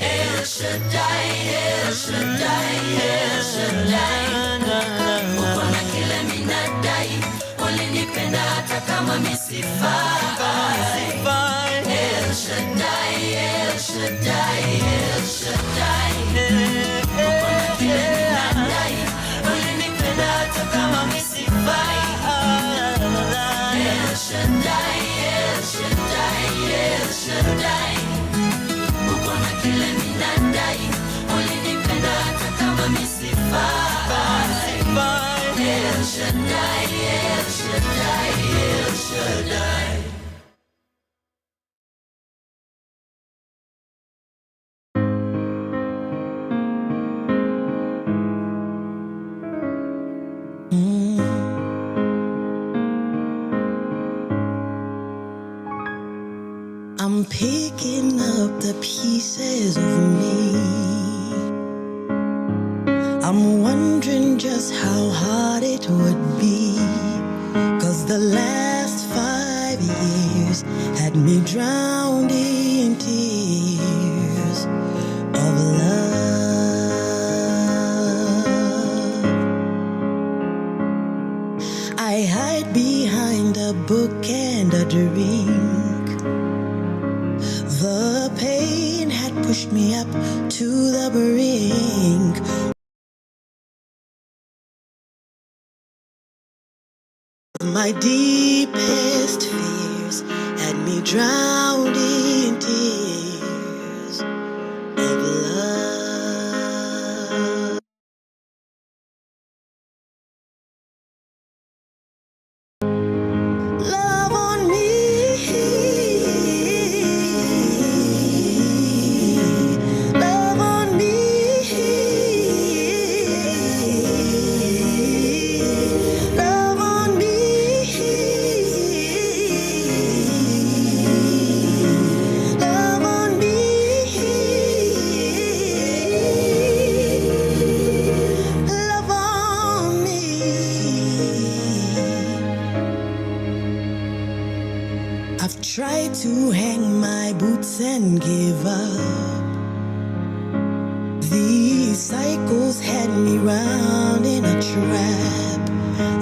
El Shaddai, El Shaddai, El Shaddai, uko na kile minadai, ulinipenda hata kama misifai. El Shaddai, El Shaddai, El Shaddai, uko na kile minadai, ulinipenda hata kama misifai. El Shaddai, El Shaddai, El Shaddai, uko na kile minadai, ulinipenda hata kama misifai. El Shaddai, El Shaddai, El Shaddai. I'm picking up the pieces of me. I'm wondering just how hard it would be, 'cause the last 5 years had me drowned in tears of love. I hide behind a book and a drink. The pain had pushed me up to the brink. My deepest fears had me drowned in tears of love. Love on me. Love on me. I've tried to hang my boots and give up. These cycles had me round in a trap.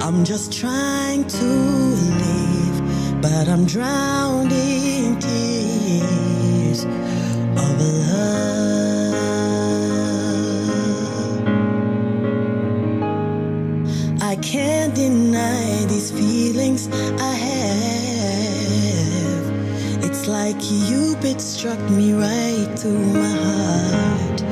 I'm just trying to live, but I'm drowned in tears of love. I can't deny these feelings I have. It's like Cupid struck me right through my heart.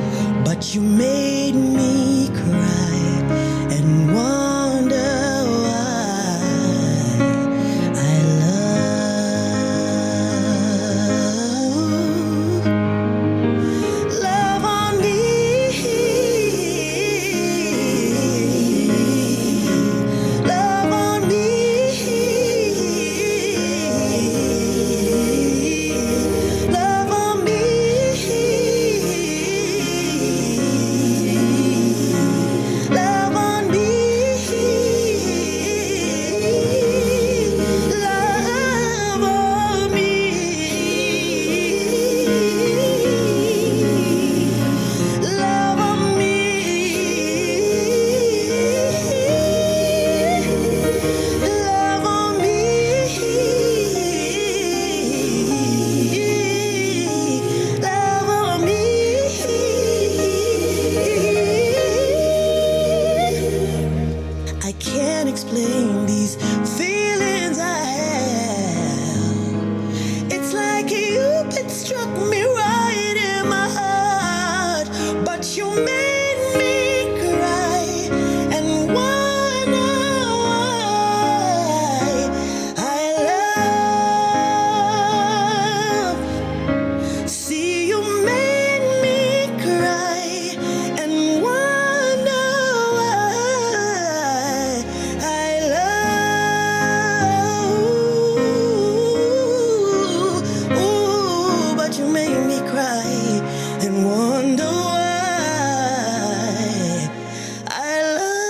But you made me cry and wonder why I love on me, love on me, love on me. Love on me, love on me, love on me, love on me, love on me. I can't explain these feelings I have. It's like Cupid struck me right in my heart. But you made me cry and wonder why I love. See, you made me cry and wonder why I love. Ooh, but you made me cry and wonder why I love.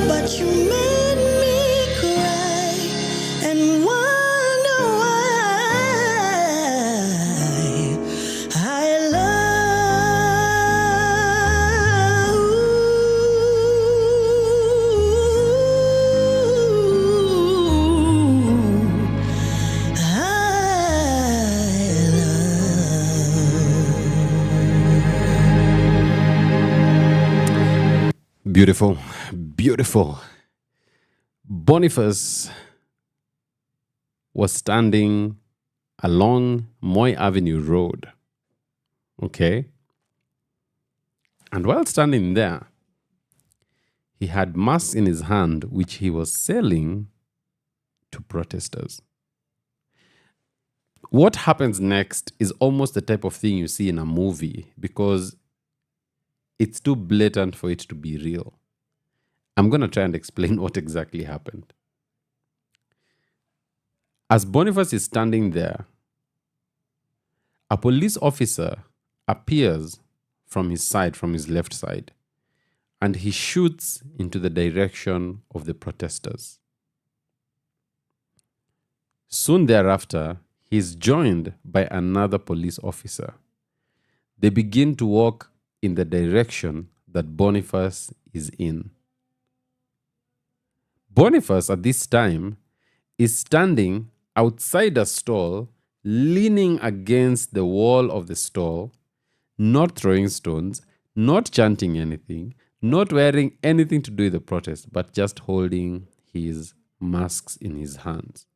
But you made me cry and wonder why I Beautiful, beautiful. Bonifas was standing along Moy Avenue Road. Okay? And while standing there, he had masks in his hand, which he was selling to protesters. What happens next is almost the type of thing you see in a movie because it's too blatant for it to be real. I'm going to try and explain what exactly happened. As Bonifas is standing there, a police officer appears from his side, from his left side, and he shoots into the direction of the protesters. Soon thereafter, he is joined by another police officer. They begin to walk in the direction that Bonifas is in. Bonifas at this time is standing outside a stall, leaning against the wall of the stall, not throwing stones, not chanting anything, not wearing anything to do with the protest, but just holding his masks in his hands.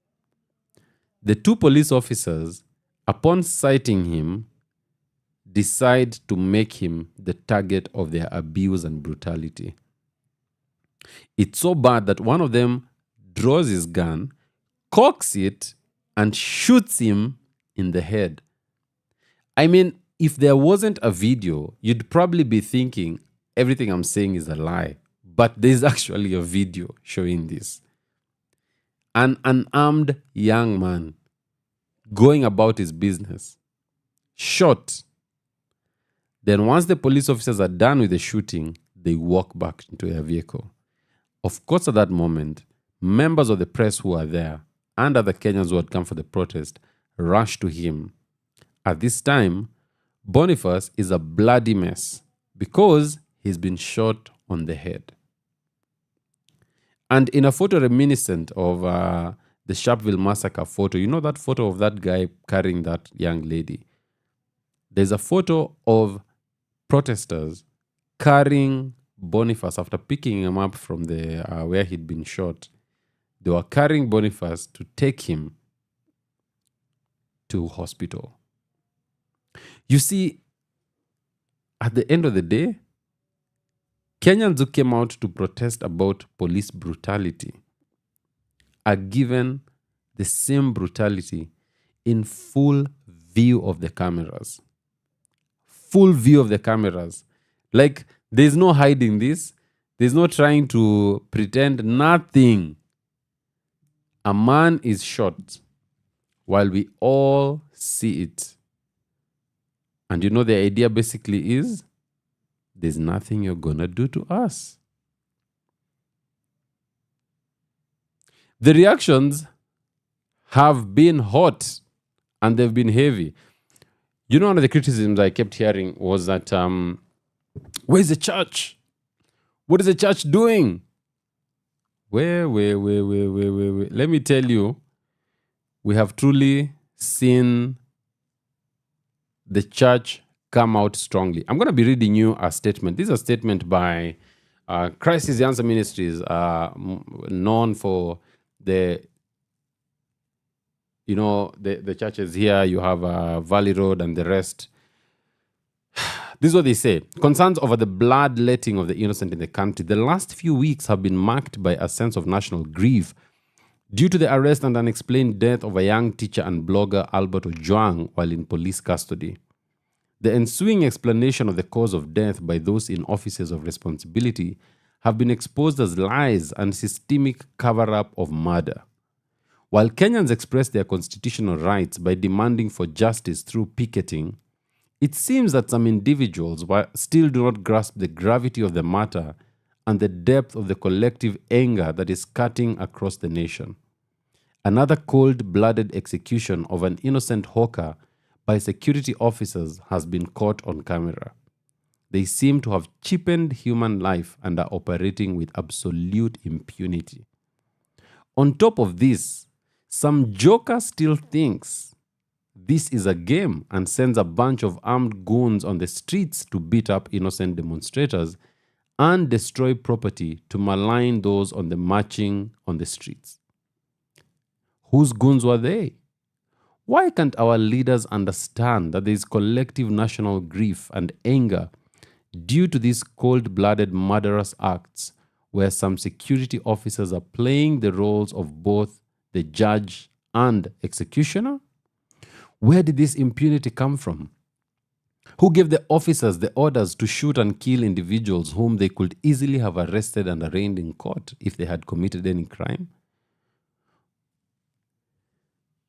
The two police officers, upon sighting him, decide to make him the target of their abuse and brutality. It's so bad that one of them draws his gun, cocks it, and shoots him in the head I mean, if there wasn't a video, you'd probably be thinking everything I'm saying is a lie. But there's actually a video showing this. An unarmed young man going about his business, shot. Then once the police officers are done with the shooting, they walk back into their vehicle. Of course, at that moment, members of the press who are there and other Kenyans who had come for the protest rushed to him. At this time, Bonifas is a bloody mess because he's been shot on the head. And in a photo reminiscent of the Sharpeville massacre photo, you know that photo of that guy carrying that young lady? There's a photo of protesters carrying Bonifas after picking him up from the where he'd been shot. They were carrying Bonifas to take him to hospital. You see, at the end of the day, Kenyans who came out to protest about police brutality are given the same brutality in full view of the cameras. Full view of the cameras. Like, there's no hiding this. There's no trying to pretend nothing. A man is shot while we all see it. And you know the idea basically is, there's nothing you're gonna do to us. The reactions have been hot and they've been heavy. You know, one of the criticisms I kept hearing was that, where's the church? What is the church doing? Where. Let me tell you, we have truly seen the church come out strongly. I'm going to be reading you a statement. This is a statement by Christ is the Answer Ministries, known for the churches here. You have Valley Road and the rest. This is what they say. Concerns over the bloodletting of the innocent in the country. The last few weeks have been marked by a sense of national grief due to the arrest and unexplained death of a young teacher and blogger, Albert Ojang, while in police custody. The ensuing explanation of the cause of death by those in offices of responsibility have been exposed as lies and systemic cover-up of murder. While Kenyans express their constitutional rights by demanding for justice through picketing, it seems that some individuals still do not grasp the gravity of the matter and the depth of the collective anger that is cutting across the nation. Another cold-blooded execution of an innocent hawker by security officers has been caught on camera. They seem to have cheapened human life and are operating with absolute impunity. On top of this, some joker still thinks this is a game and sends a bunch of armed goons on the streets to beat up innocent demonstrators and destroy property to malign those on the marching on the streets. Whose goons were they? Why can't our leaders understand that there is collective national grief and anger due to these cold-blooded murderous acts where some security officers are playing the roles of both the judge and executioner? Where did this impunity come from? Who gave the officers the orders to shoot and kill individuals whom they could easily have arrested and arraigned in court if they had committed any crime?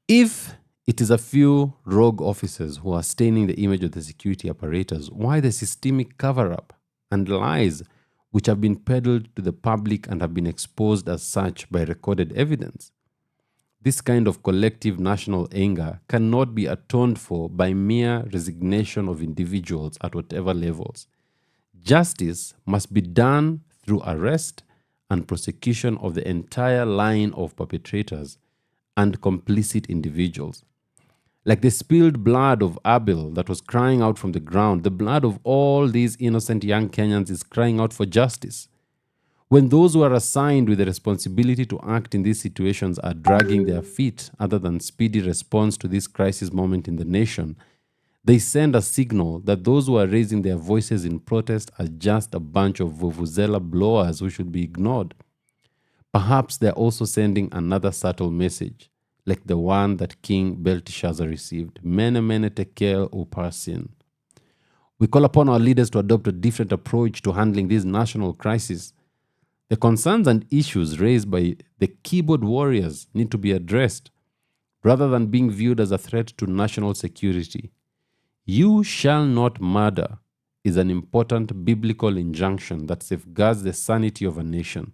If it is a few rogue officers who are staining the image of the security apparatus, why the systemic cover-up and lies which have been peddled to the public and have been exposed as such by recorded evidence? This kind of collective national anger cannot be atoned for by mere resignation of individuals at whatever levels. Justice must be done through arrest and prosecution of the entire line of perpetrators and complicit individuals. Like the spilled blood of Abel that was crying out from the ground, the blood of all these innocent young Kenyans is crying out for justice. When those who are assigned with the responsibility to act in these situations are dragging their feet other than speedy response to this crisis moment in the nation, they send a signal that those who are raising their voices in protest are just a bunch of vuvuzela blowers who should be ignored. Perhaps they're also sending another subtle message, like the one that King Belteshazzar received. Mene, mene tekel uparsin. We call upon our leaders to adopt a different approach to handling these national crises. The concerns and issues raised by the keyboard warriors need to be addressed rather than being viewed as a threat to national security. You shall not murder is an important biblical injunction that safeguards the sanity of a nation.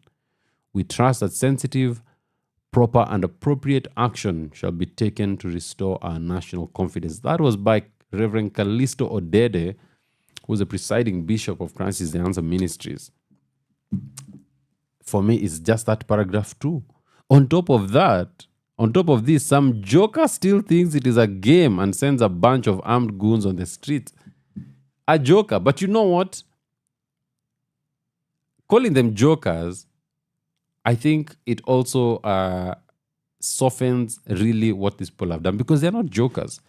We trust that sensitive, proper, and appropriate action shall be taken to restore our national confidence. That was by Reverend Callisto Odede, who was the presiding bishop of Christ is the Answer Ministries. For me, it's just that paragraph 2. On top of this, some joker still thinks it is a game and sends a bunch of armed goons on the street. A joker. But you know what? Calling them jokers, I think it also softens really what these people have done, because they're not jokers.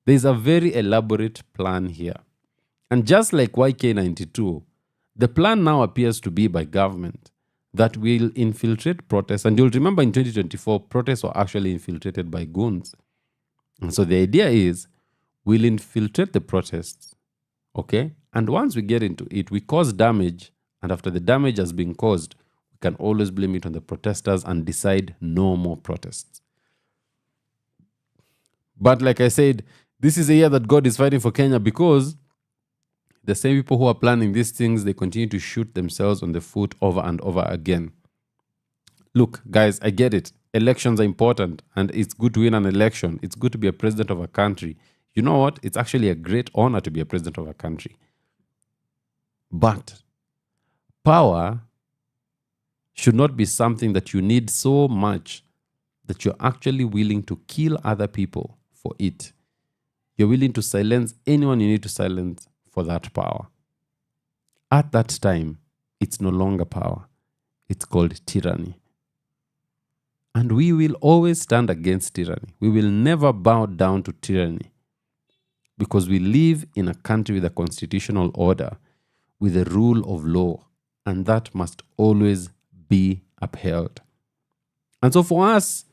There's a very elaborate plan here. And just like YK92, the plan now appears to be by government that will infiltrate protests. And you'll remember in 2024, protests were actually infiltrated by goons. And so the idea is we'll infiltrate the protests, okay? And once we get into it, we cause damage. And after the damage has been caused, we can always blame it on the protesters and decide no more protests. But like I said, this is a year that God is fighting for Kenya, because the same people who are planning these things, they continue to shoot themselves on the foot over and over again. Look, guys, I get it. Elections are important, and it's good to win an election. It's good to be a president of a country. You know what? It's actually a great honor to be a president of a country. But power should not be something that you need so much that you're actually willing to kill other people for it. You're willing to silence anyone you need to silence for that power. At that time, it's no longer power. It's called tyranny. And we will always stand against tyranny. We will never bow down to tyranny, because we live in a country with a constitutional order, with a rule of law, and that must always be upheld. And so for us,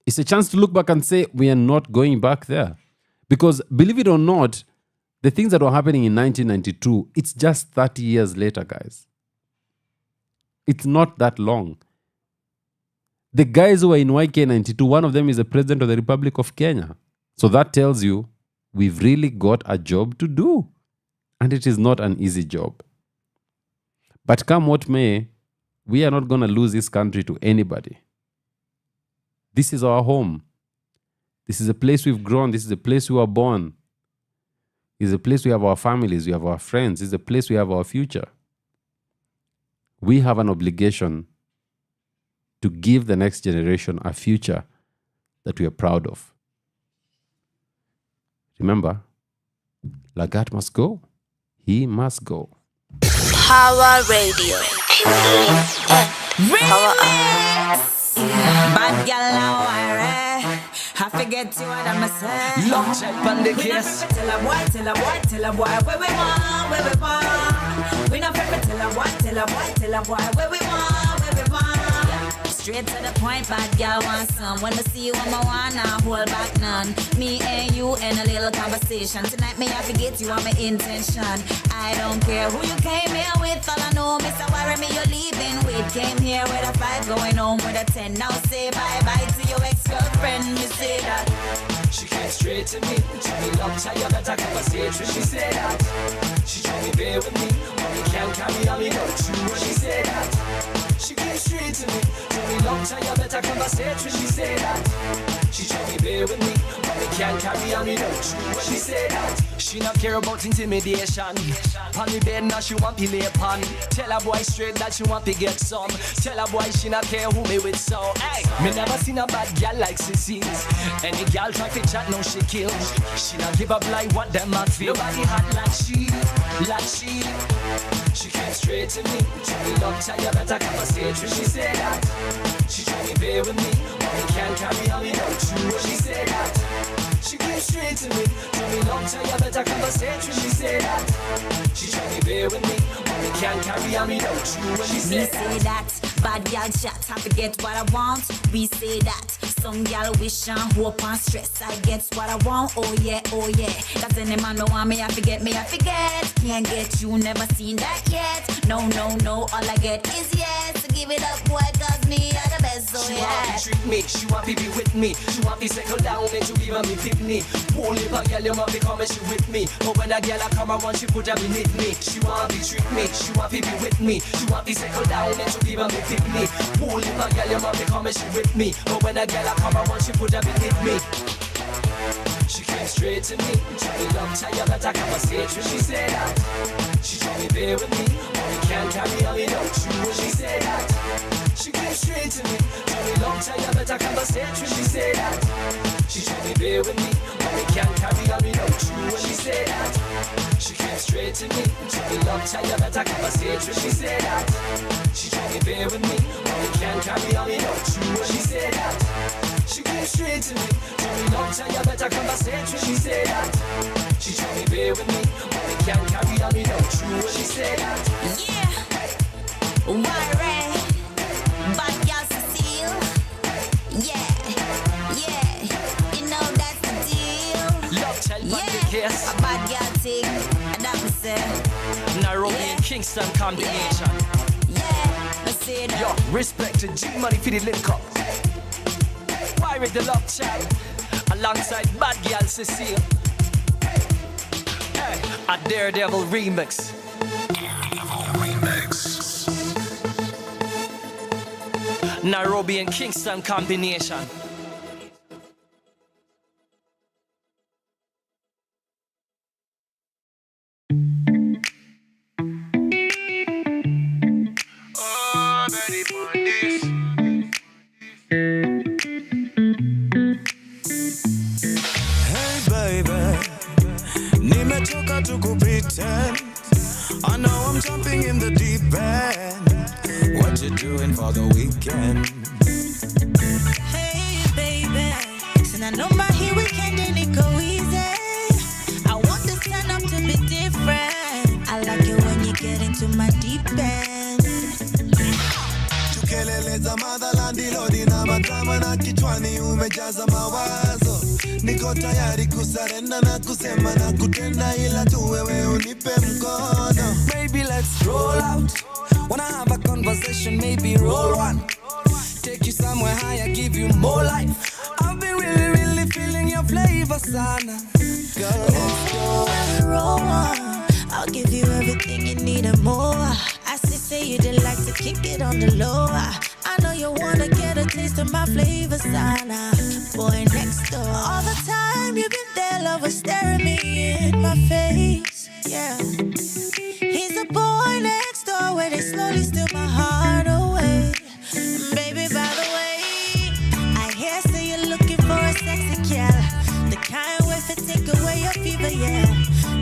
it's a chance to look back and say we are not going back there. Because believe it or not, the things that were happening in 1992, it's just 30 years later, guys. It's not that long. The guys who were in YK92, one of them is the president of the Republic of Kenya. So that tells you we've really got a job to do. And it is not an easy job. But come what may, we are not going to lose this country to anybody. This is our home. This is a place we've grown. This is a place we were born. This is a place we have our families, we have our friends. This is a place we have our future. We have an obligation to give the next generation a future that we are proud of. Remember, Lagat must go. He must go. Power Radio. Power up. Bad girl now, I forget you what I'm saying. Long check on the case. Tell a boy, where we want. We not favorite, tell a boy, where we want. Straight to the point, bad girl want some. When I see you, I'm a wanna hold back none. Me and you in a little conversation. Tonight me I forget you on my intention. I don't care who you came here with. All I know, Mr. Worry me you're leaving with. Came here with a 5, going home with a 10. Now say bye-bye to your ex-girlfriend. Me say that. She came straight to me. Told me long time you better conversation. She said that. She told me bear with me. Mommy can't carry on me no true. She said that. She came straight to me. Told me long time you better conversation. She said that. She told me bear with me. Mommy can't carry on me no true. She said that. She not care about intimidation. On the bed now she want me lay upon. Tell a boy straight that she want to get some. Tell a boy she not care who me with so. Hey, me never seen a bad girl like Sissy. Any girl try to chat, no she kill. She not give up like what them man feel. Nobody hot like she. She came straight to me. Told me long time you better conversation. She said that. She told me bear with me. Mommy can't carry on me no true. She said that. She came straight to me. Told me long time you better conversation. She said that. She told me bear with me. Mommy can't carry on me no true. She said that. Bad girl chat, I forget what I want. We say that. Some gal wish and hope and stress. I get what I want, oh yeah, oh yeah. Cause any man don't want me, I forget. Can't get you, never seen that yet. No, all I get is yes. Give it up, boy, cause me are the best, so she yeah. want to treat me, she want to be with me. She want to settle down and to give me pick me. Only a girl, you want to come and she with me. But when a girl I come around, she put her beneath me. She want to treat me, she want to be with me. She want to settle down and to give me pick me. Only a girl, you want to come and she with me. But when a girl I come around, she put her beneath me. She came straight to me, told me long time but I conversation. She said that she told me bear with me, only can't carry on without you. When she said that she came straight to me, told me long time but I conversation. She said that she told me bear with me, only can't carry on without you. When she said that she came straight to me, told me long time but I conversation. She said that she told me bear with me, only can't carry on without you. When she said that she came straight to me, told me long time you better conversation. She said that she told me bear with me, but we can't carry on without you. When she said that, yeah, WaNjeri, bad girl Cecile, yeah, you know that's the deal. love child Yeah, on the case. a bad girl thing, and that me say, Nairobi and Kingston combination. yeah, me say that. Yo, respect to G Money for the link up. Why with the love child alongside bad girl Cecile. Hey, a Daredevil remix. Nairobi and Kingston combination. Oh, Betty Bonifas. Hey baby, nimechoka tu kupretend. I know I'm jumping in the deep end. What you doing for the weekend? Hey baby, so I know my here weekend and it go easy. I want to stand up to be different. I like it when you get into my deep end. Kelele za madhalandi lodi na madrama na kichwani umejaza mawazo. Niko tayari kusarenda na kusema na kutenda ila tu wewe unipe mkono. Maybe let's roll out. Wanna have a conversation, maybe roll one. Take you somewhere higher, give you more life. I've been really feeling your flavor, sana. Girl, let's go and roll on. I'll give you everything you need and more. I say you did like to kick it on the low. I know you wanna get a taste of my flavor, sana. Boy next door. All the time you've been there, lover, staring me in my face. Yeah. He's the boy next door where they slowly steal my heart away. Baby, by the way, I hear say you're looking for a sexy gal. The kind way to take away your fever, yeah.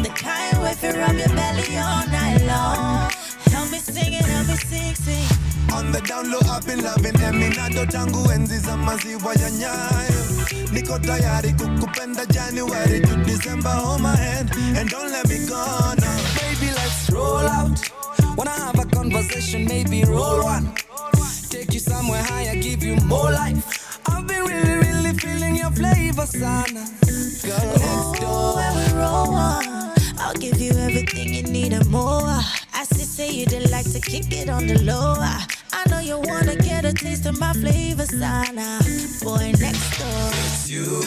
The kind way to rub your belly all night long. Help me sing it, help me sing. On the down low I've been loving Eminado tangu enzi za maziwa ya Nyayo. Niko tayari kukupenda January to December, hold my hand and don't let me go now. Maybe let's roll out. Wanna have a conversation, maybe roll one. Take you somewhere higher, give you more life. I've been really feeling your flavor, sana. Girl, let's go and we roll on. I'll give you everything you need and more. I say you did like to kick it on the low. I know you wanna get a taste of my flavor, sana. Boy next door. It's you.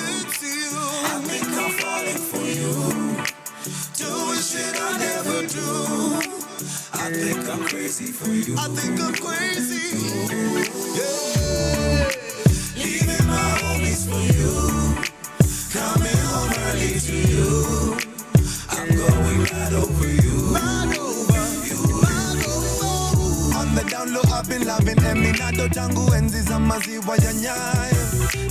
I think I'm falling for you. Doing shit I never do. I think I'm crazy for you. I think I'm crazy. Yeah. Leaving my homies for you. Coming home early to you. I'm going right over you. Right over you. On the down low I've been loving Eminado tangu enzi za maziwa ya Nyayo.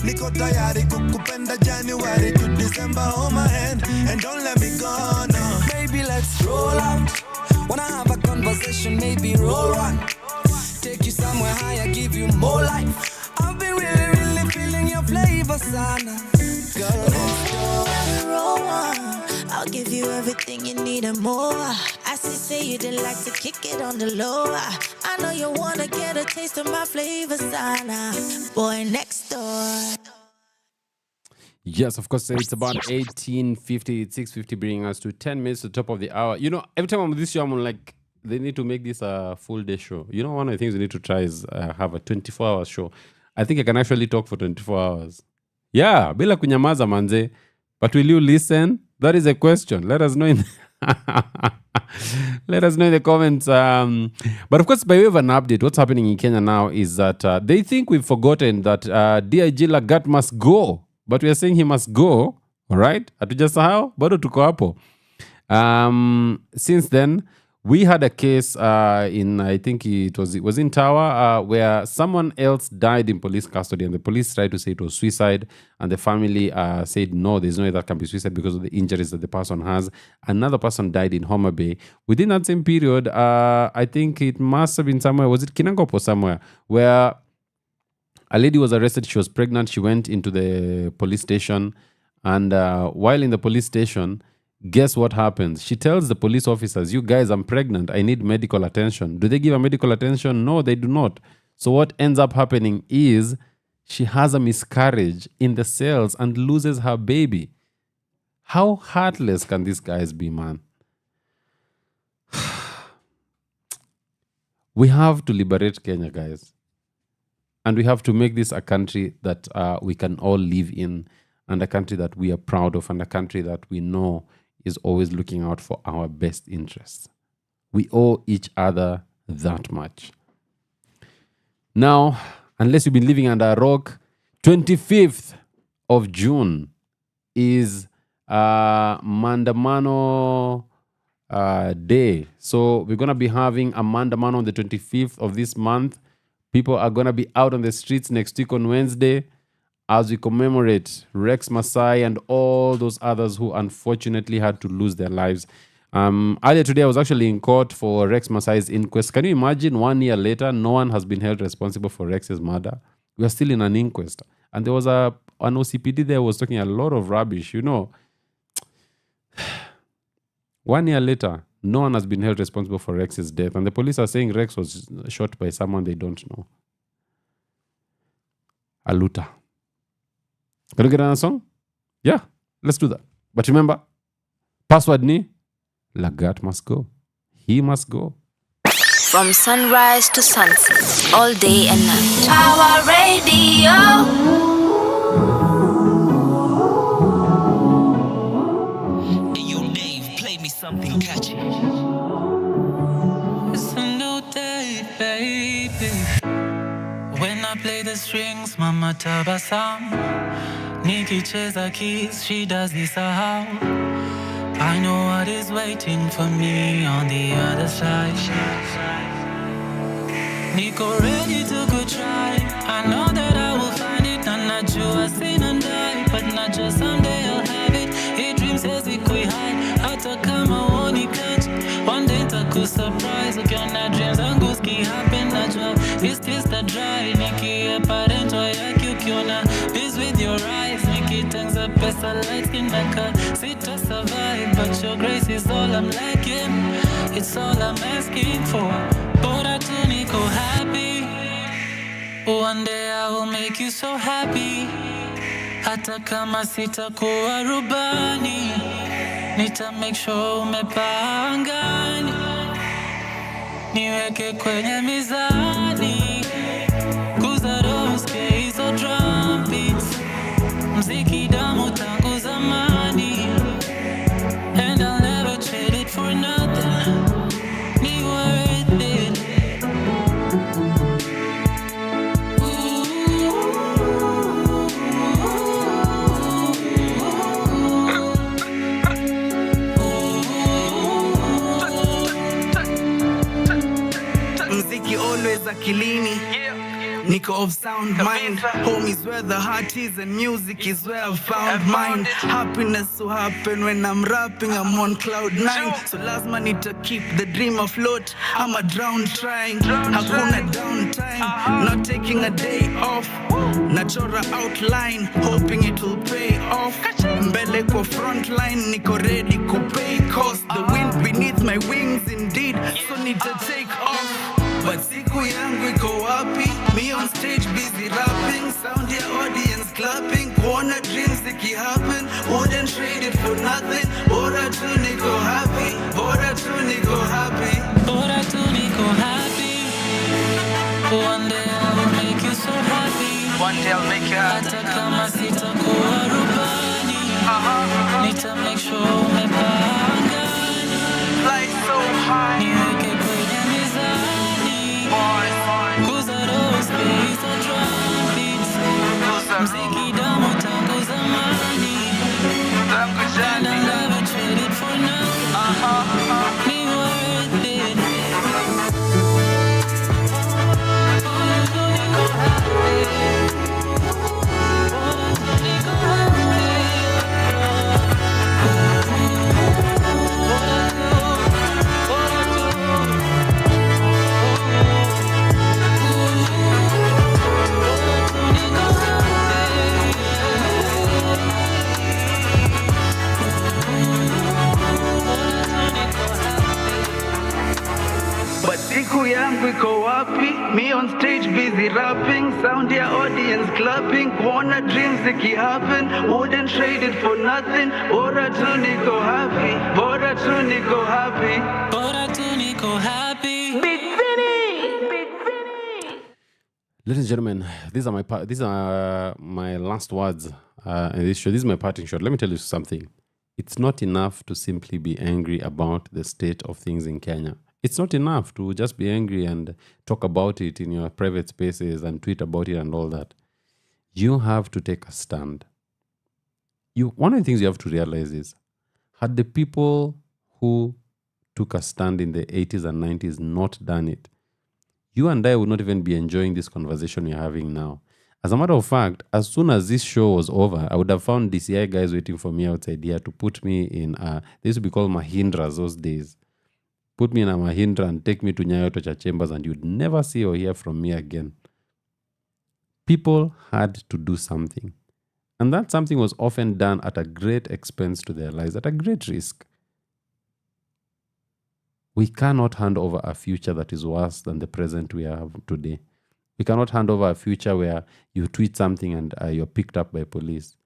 Niko tayari kukupenda January to December, hold my hand and don't let me go now. Maybe let's roll out. Wanna have a conversation, maybe roll one. Take you somewhere higher, give you more life. I've been really feeling your flavor, sana. Girl, let's go and we roll on. I'll give you everything you need and more. I say you did like to kick it on the low. I know you wanna get a taste of my flavor, sana. Boy next door. Yes, of course. It's about 18:50, it's 6:50, bringing us to 10 minutes to the top of the hour. You know, every time I'm on this show, I'm like, they need to make this a full day show. You know, one of the things we need to try is have a 24-hour show. I think I can actually talk for 24 hours. Yeah, bila kunyamaza manze. But will you listen? That is a question. Let us know in let us know in the comments. But of course, by way of an update, what's happening in Kenya now is that they think we've forgotten that DIG Lagat must go. But we are saying he must go. All right? Hatujasahau, bado tuko hapo. Since then, we had a case in, I think it was in Tower, where someone else died in police custody, and the police tried to say it was suicide, and the family said, no, there's no way that can be suicide because of the injuries that the person has. Another person died in Homa Bay. Within that same period, I think it must have been somewhere, was it Kinangop or somewhere, where a lady was arrested. She was pregnant. She went into the police station, and while in the police station, guess what happens? She tells the police officers, you guys, I'm pregnant. I need medical attention. Do they give her medical attention? No, they do not. So what ends up happening is she has a miscarriage in the cells and loses her baby. How heartless can these guys be, man? We have to liberate Kenya, guys. And we have to make this a country that we can all live in, and a country that we are proud of, and a country that we know is always looking out for our best interests. We owe each other that much. Now, unless you've been living under a rock, 25th of June is Mandamano Day. So we're going to be having a Mandamano on the 25th of this month. People are going to be out on the streets next week on Wednesday as we commemorate Rex Masai and all those others who unfortunately had to lose their lives. Earlier today, I was actually in court for Rex Masai's inquest. Can you imagine 1 year later, no one has been held responsible for Rex's murder? We are still in an inquest. And there was an OCPD there was talking a lot of rubbish, you know. 1 year later, no one has been held responsible for Rex's death. And the police are saying Rex was shot by someone they don't know. Aluta. Can you get another song? Yeah, let's do that. But remember, password ni Lagat must go. He must go. From sunrise to sunset, all day and night. Power Radio. Something catchy. It's a new day, baby. When I play the strings, mama tabasam. Nikki cheza keys, she does this how. I know what is waiting for me on the other side. Nico ready to go try. I know that I will find it. And not you, I sin and die. But not just someday I'll have it. He dreams as he quit high. Hata kama woni catch. One day taku surprise. Ukiona dreams zangu ski happen. Najua this is the dry. Niki aparento yaki ukiona this with your eyes. Niki tenza pesa light skin naka. Sita survive. But your grace is all I'm lacking. It's all I'm asking for. Bora tu niko happy. One day I will make you so happy. Hata kama sitakuwa rubani, nita make sure umepangani, niweke kwenye mizani. Kuza roske hizo drum beats, mziki damu tangu zamani. And I'll never trade it for nothing. Ni worth it. Always akilini, Nico of sound mind. Home is where the heart is and music is where I've found mine. Happiness will happen when I'm rapping, I'm on cloud 9. So lazima nita keep the dream afloat. I'm a drown trying, hakuna downtime. Not taking a day off, nachora outline, hoping it will pay off. Mbele kwa front line, niko ready to pay cost. The wind beneath my wings indeed, so need to take off. But siku yangu iko wapi? Me on stage busy rapping, sound ya audience clapping. Kuona dreams iki wouldn't trade it for nothing. Bora tu niko happy, bora tu niko happy, bora tu niko happy. One day I'll make you so happy. One day I'll make you happy. Hata kama sitakuwa rubani, nita make sure umepanga. Fly so high, niweke kwenye mizani. Cause I don't space or drum beats. Mziki damu tangu zamani. And I'll never trade it for nothing. Me worth it. siku yangu iko wapi? Me on stage busy rapping, sound ya audience clapping, kuona dreams ziki happen, wouldn't trade it for nothing. Bora tu niko happy, bora tu niko happy, bora tu niko happy. Big Vinny. Ladies and gentlemen, these are my last words in this show. This is my parting shot. Let me tell you something. It's not enough to simply be angry about the state of things in Kenya. It's not enough to just be angry and talk about it in your private spaces and tweet about it and all that. You have to take a stand. One of the things you have to realize is, had the people who took a stand in the 80s and 90s not done it, you and I would not even be enjoying this conversation we're having now. As a matter of fact, as soon as this show was over, I would have found DCI guys waiting for me outside here to put me in, they used to be called Mahindras those days. Put me in a Mahindra and take me to Nyayo Tocha Chambers and you'd never see or hear from me again. People had to do something. And that something was often done at a great expense to their lives, at a great risk. We cannot hand over a future that is worse than the present we have today. We cannot hand over a future where you tweet something and you're picked up by police,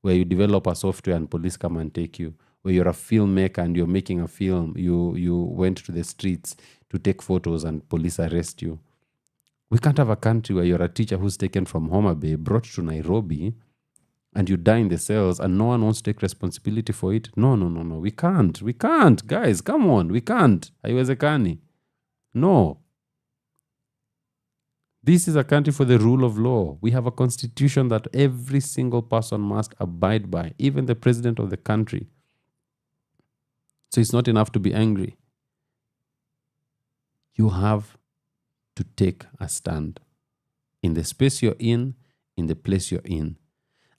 where you develop a software and police come and take you, where you're a filmmaker and you're making a film, you went to the streets to take photos and police arrest you. We can't have a country where you're a teacher who's taken from Homa Bay, brought to Nairobi, and you die in the cells and no one wants to take responsibility for it. No. We can't. Guys, come on. We can't. Haiwezekani. No. This is a country for the rule of law. We have a constitution that every single person must abide by, even the president of the country. So it's not enough to be angry. You have to take a stand in the space you're in the place you're in.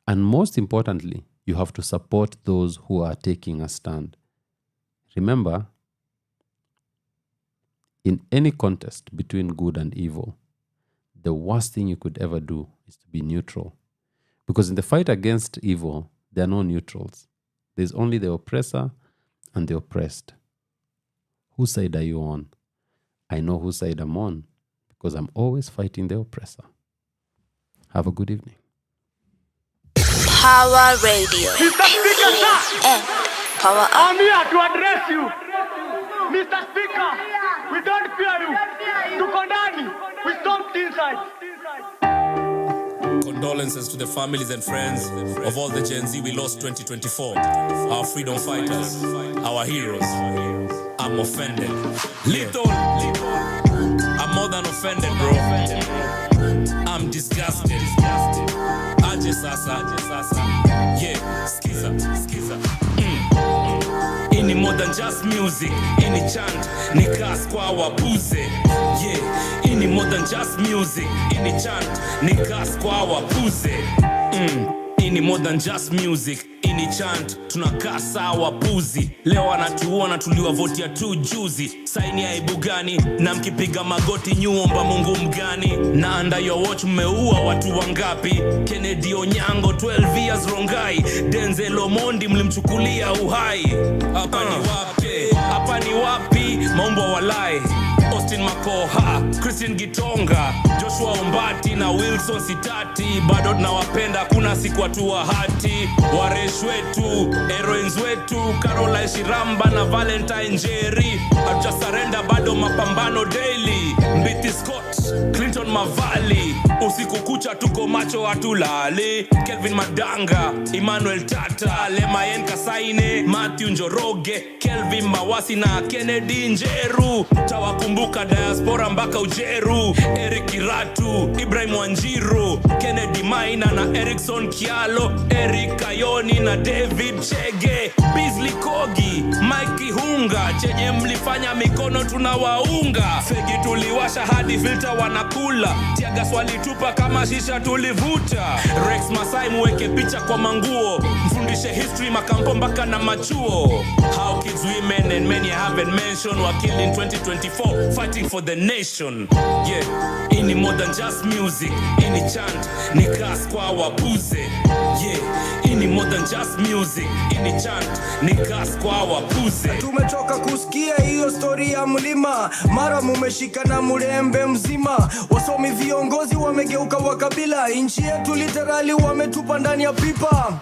And most importantly, you have to support those who are taking a stand. Remember, in any contest between good and evil, the worst thing you could ever do is to be neutral. Because in the fight against evil, there are no neutrals. There's only the oppressor and the oppressed. Whose side are you on? I know whose side I'm on because I'm always fighting the oppressor. Have a good evening. Power Radio. Mr. Speaker, sir. Power up. I'm here to address you. Mr. Speaker, we don't fear you. To condemn you. We stomped inside. Condolences to the families and friends of all the Gen Z we lost 2024. Our freedom fighters, our heroes. I'm offended. Little. I'm more than offended, bro. I'm disgusted. Aje sasa. Yeah, skiza. Ini more than just music. Ini chant, ni gas kwa wapuze. Yeah, ini more than just music. Ini chant, ni gas kwa wapuze. Ini more than just music. Ini chant, tunakaa sawa puzi. Leo anatuona tuliwavotia tu juzi. Saini ya aibu gani? Na mkipiga magoti nyuomba Mungu mgani? Na under your watch mmeua watu wangapi? Kennedy Onyango 12 years Rongai. Denzel Omondi mlimchukulia uhai. Hapa ni wapi? Maumbo walai. Austin Makoha, Christian Gitonga, Joshua Ombati na Wilson Sitati. Bado tunawapenda, kuna siku watu wa hati. Waresh wetu, heroines wetu, Caroline Shiramba na Valentine Njeri. Hatuja surrender, bado mapambano daily. Mbiti Scott, Clinton Mavali, usiku kucha tuko macho hatulali. Kelvin Madanga, Emmanuel Tata, Lemayen Kasaine, Matthew Njoroge, Kelvin Mawasi na Kennedy Njeru. Tawakumbuka diaspora mpaka Ujeru. Eric Kiratu, Ibrahim Wanjiru, Kennedy Maina na Erickson Kialo, Eric Kayoni na David Chege, Beasley Kogi, Mike Hunga. Chenye mlifanya mikono tunawaunga. Fegi tuliwasha hadi filter wanakula. Tiaga swali tupa kama shisha tulivuta. Rex Masai muweke picha kwa manguo. Mfundishe history makampo mpaka na machuo. How kids, women and many I haven't mentioned were killed in 2024 fighting for the nation. Yeah, ini more than just music. Ini chant, ni gas kwa wapuze. Yeah, ini more than just music. Ini chant, ni gas kwa wapuze. Tumetoka kusikia hiyo story ya mlima. Mara mumeshika na murembe mzima. Wasomi viongozi wamegeuka wakabila. Inchi yetu literally wametupa ndani ya pipa.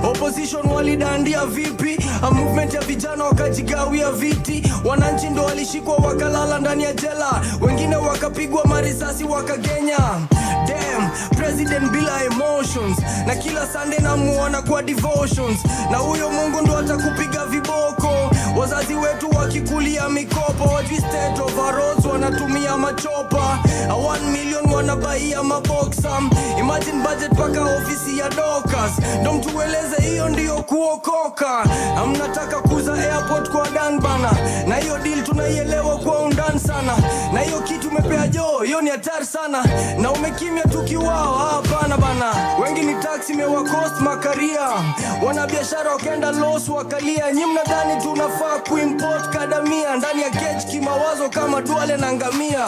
Opposition walidandia vipi? A movement ya vijana wakajigawia viti. Wananchi ndo walishikwa wakalala ndani ya jela. Wengine wakapigwa marisasi wakagenya. Damn, president bila emotions. Na kila Sunday namuona kwa devotions. Na huyo Mungu ndo atakupiga viboko. Wazazi wetu wakikulia mikopo. Wajui state of our roads wanatumia machopa. 1 million wanabaia maboxa. Imagine budget paka ofisi ya Dokas. Ndo mtueleze hiyo ndiyo kuokoka. Mnataka kuza airport kwa Dan bana. Na hiyo deal tunaielewa kwa undani sana. Na hiyo kitu umepea joo, hiyo ni hatari sana. Na umekimya tukiwao, hapana bana. Wengi ni taxi mewa cost makaria. Wanabiashara wakaenda loss wakalia. Nyi mnadhani tunafaa kuimport kadamia. Ndani ya cage kimawazo kama Duale na ngamia.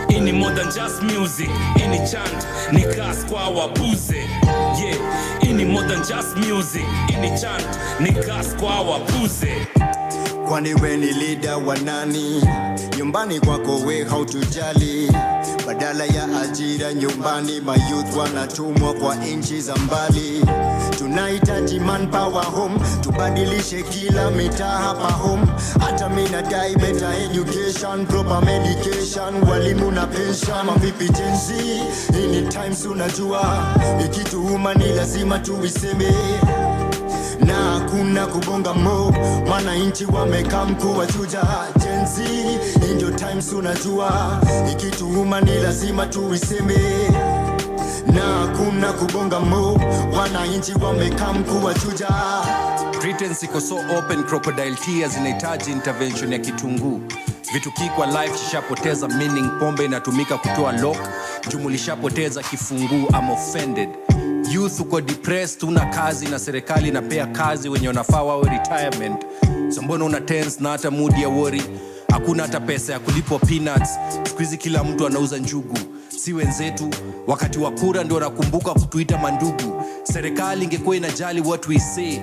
Ini more than just music. Ini chant, ni gas kwa wapuze. Yeah, ini more than just music. Ini chant, ni gas kwa wapuze. Kwani we ni leader wa nani? Nyumbani kwako we hautujali. Badala ya ajira nyumbani, mayouth wanatumwa kwa inchi za mbali. Tunahitaji manpower home, tubadilishe kila mitaa hapa home. Hata mina dai better education, proper medication, walimu na pension. Mavipi jenzi, ini times unajua, ikituuma ni lazima tuiseme. Na hakuna kubonga mo, wananchi wamekaa mkuu wa chuja. Jenzi, ndio times unajua, ikituuma ni lazima tuiseme. Na hakuna kubonga mo, wananchi wamekaa mkuu wa chuja. Pretense iko so open, crocodile tears inahitaji intervention ya kitunguu. Vitu kikwa life chishapoteza meaning, pombe inatumika kutoa lock, jumulishapoteza kifunguu. I'm offended. Youth uko depressed, una kazi na serikali inapea kazi wenye wanafaa wawe retirement. So mbona una tense na hata mood ya worry? Hakuna hata pesa ya kulipwa peanuts. Sikuizi kila mtu anauza njugu. Si wenzetu wakati wa kura ndio wanakumbuka kutuita mandugu. Serikali ingekuwa inajali what we say.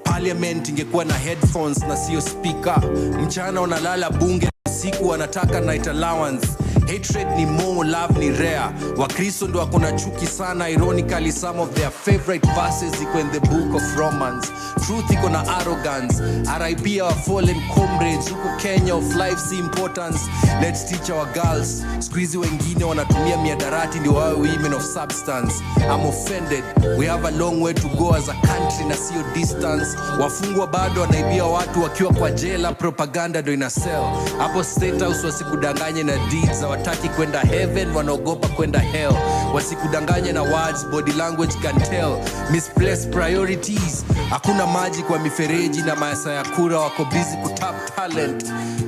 Parliament ingekuwa na headphones na sio speaker. Mchana wanalala bunge, siku wanataka night allowance. Hatred ni more, love ni rare. Wakristo ndo wako na chuki sana. Ironically, some of their favorite verses iko in the book of Romans. Truth iko na arrogance. RIP our fallen comrades. Huku Kenya of life's importance. Let's teach our girls. Squeezy wengine wanatumia miadarati ndio wawe women of substance. I'm offended. We have a long way to go as a country na sio distance. Wafungwa bado wanaibia watu wakiwa kwa jela. Propaganda ndo ina sell. Hapo State House wasikudanganye na deeds. Wataki kwenda heaven, wanaogopa kwenda hell. Wasikudanganye na words, body language can tell. Misplaced priorities. Hakuna maji kwa mifereji na maesa ya kura, wako busy kutap talent.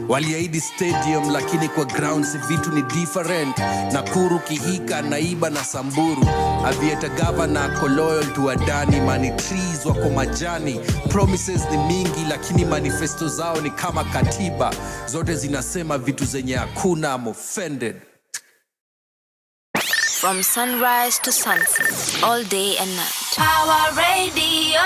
Waliahidi stadium lakini kwa grounds vitu ni different. Nakuru, Kihika, Naiba na Samburu. Avieta governor ako loyal to Adani. Money trees wako majani. Promises ni mingi lakini manifesto zao ni kama katiba. Zote zinasema vitu zenye hakuna. I'm offended. From sunrise to sunset, all day and night. Power Radio.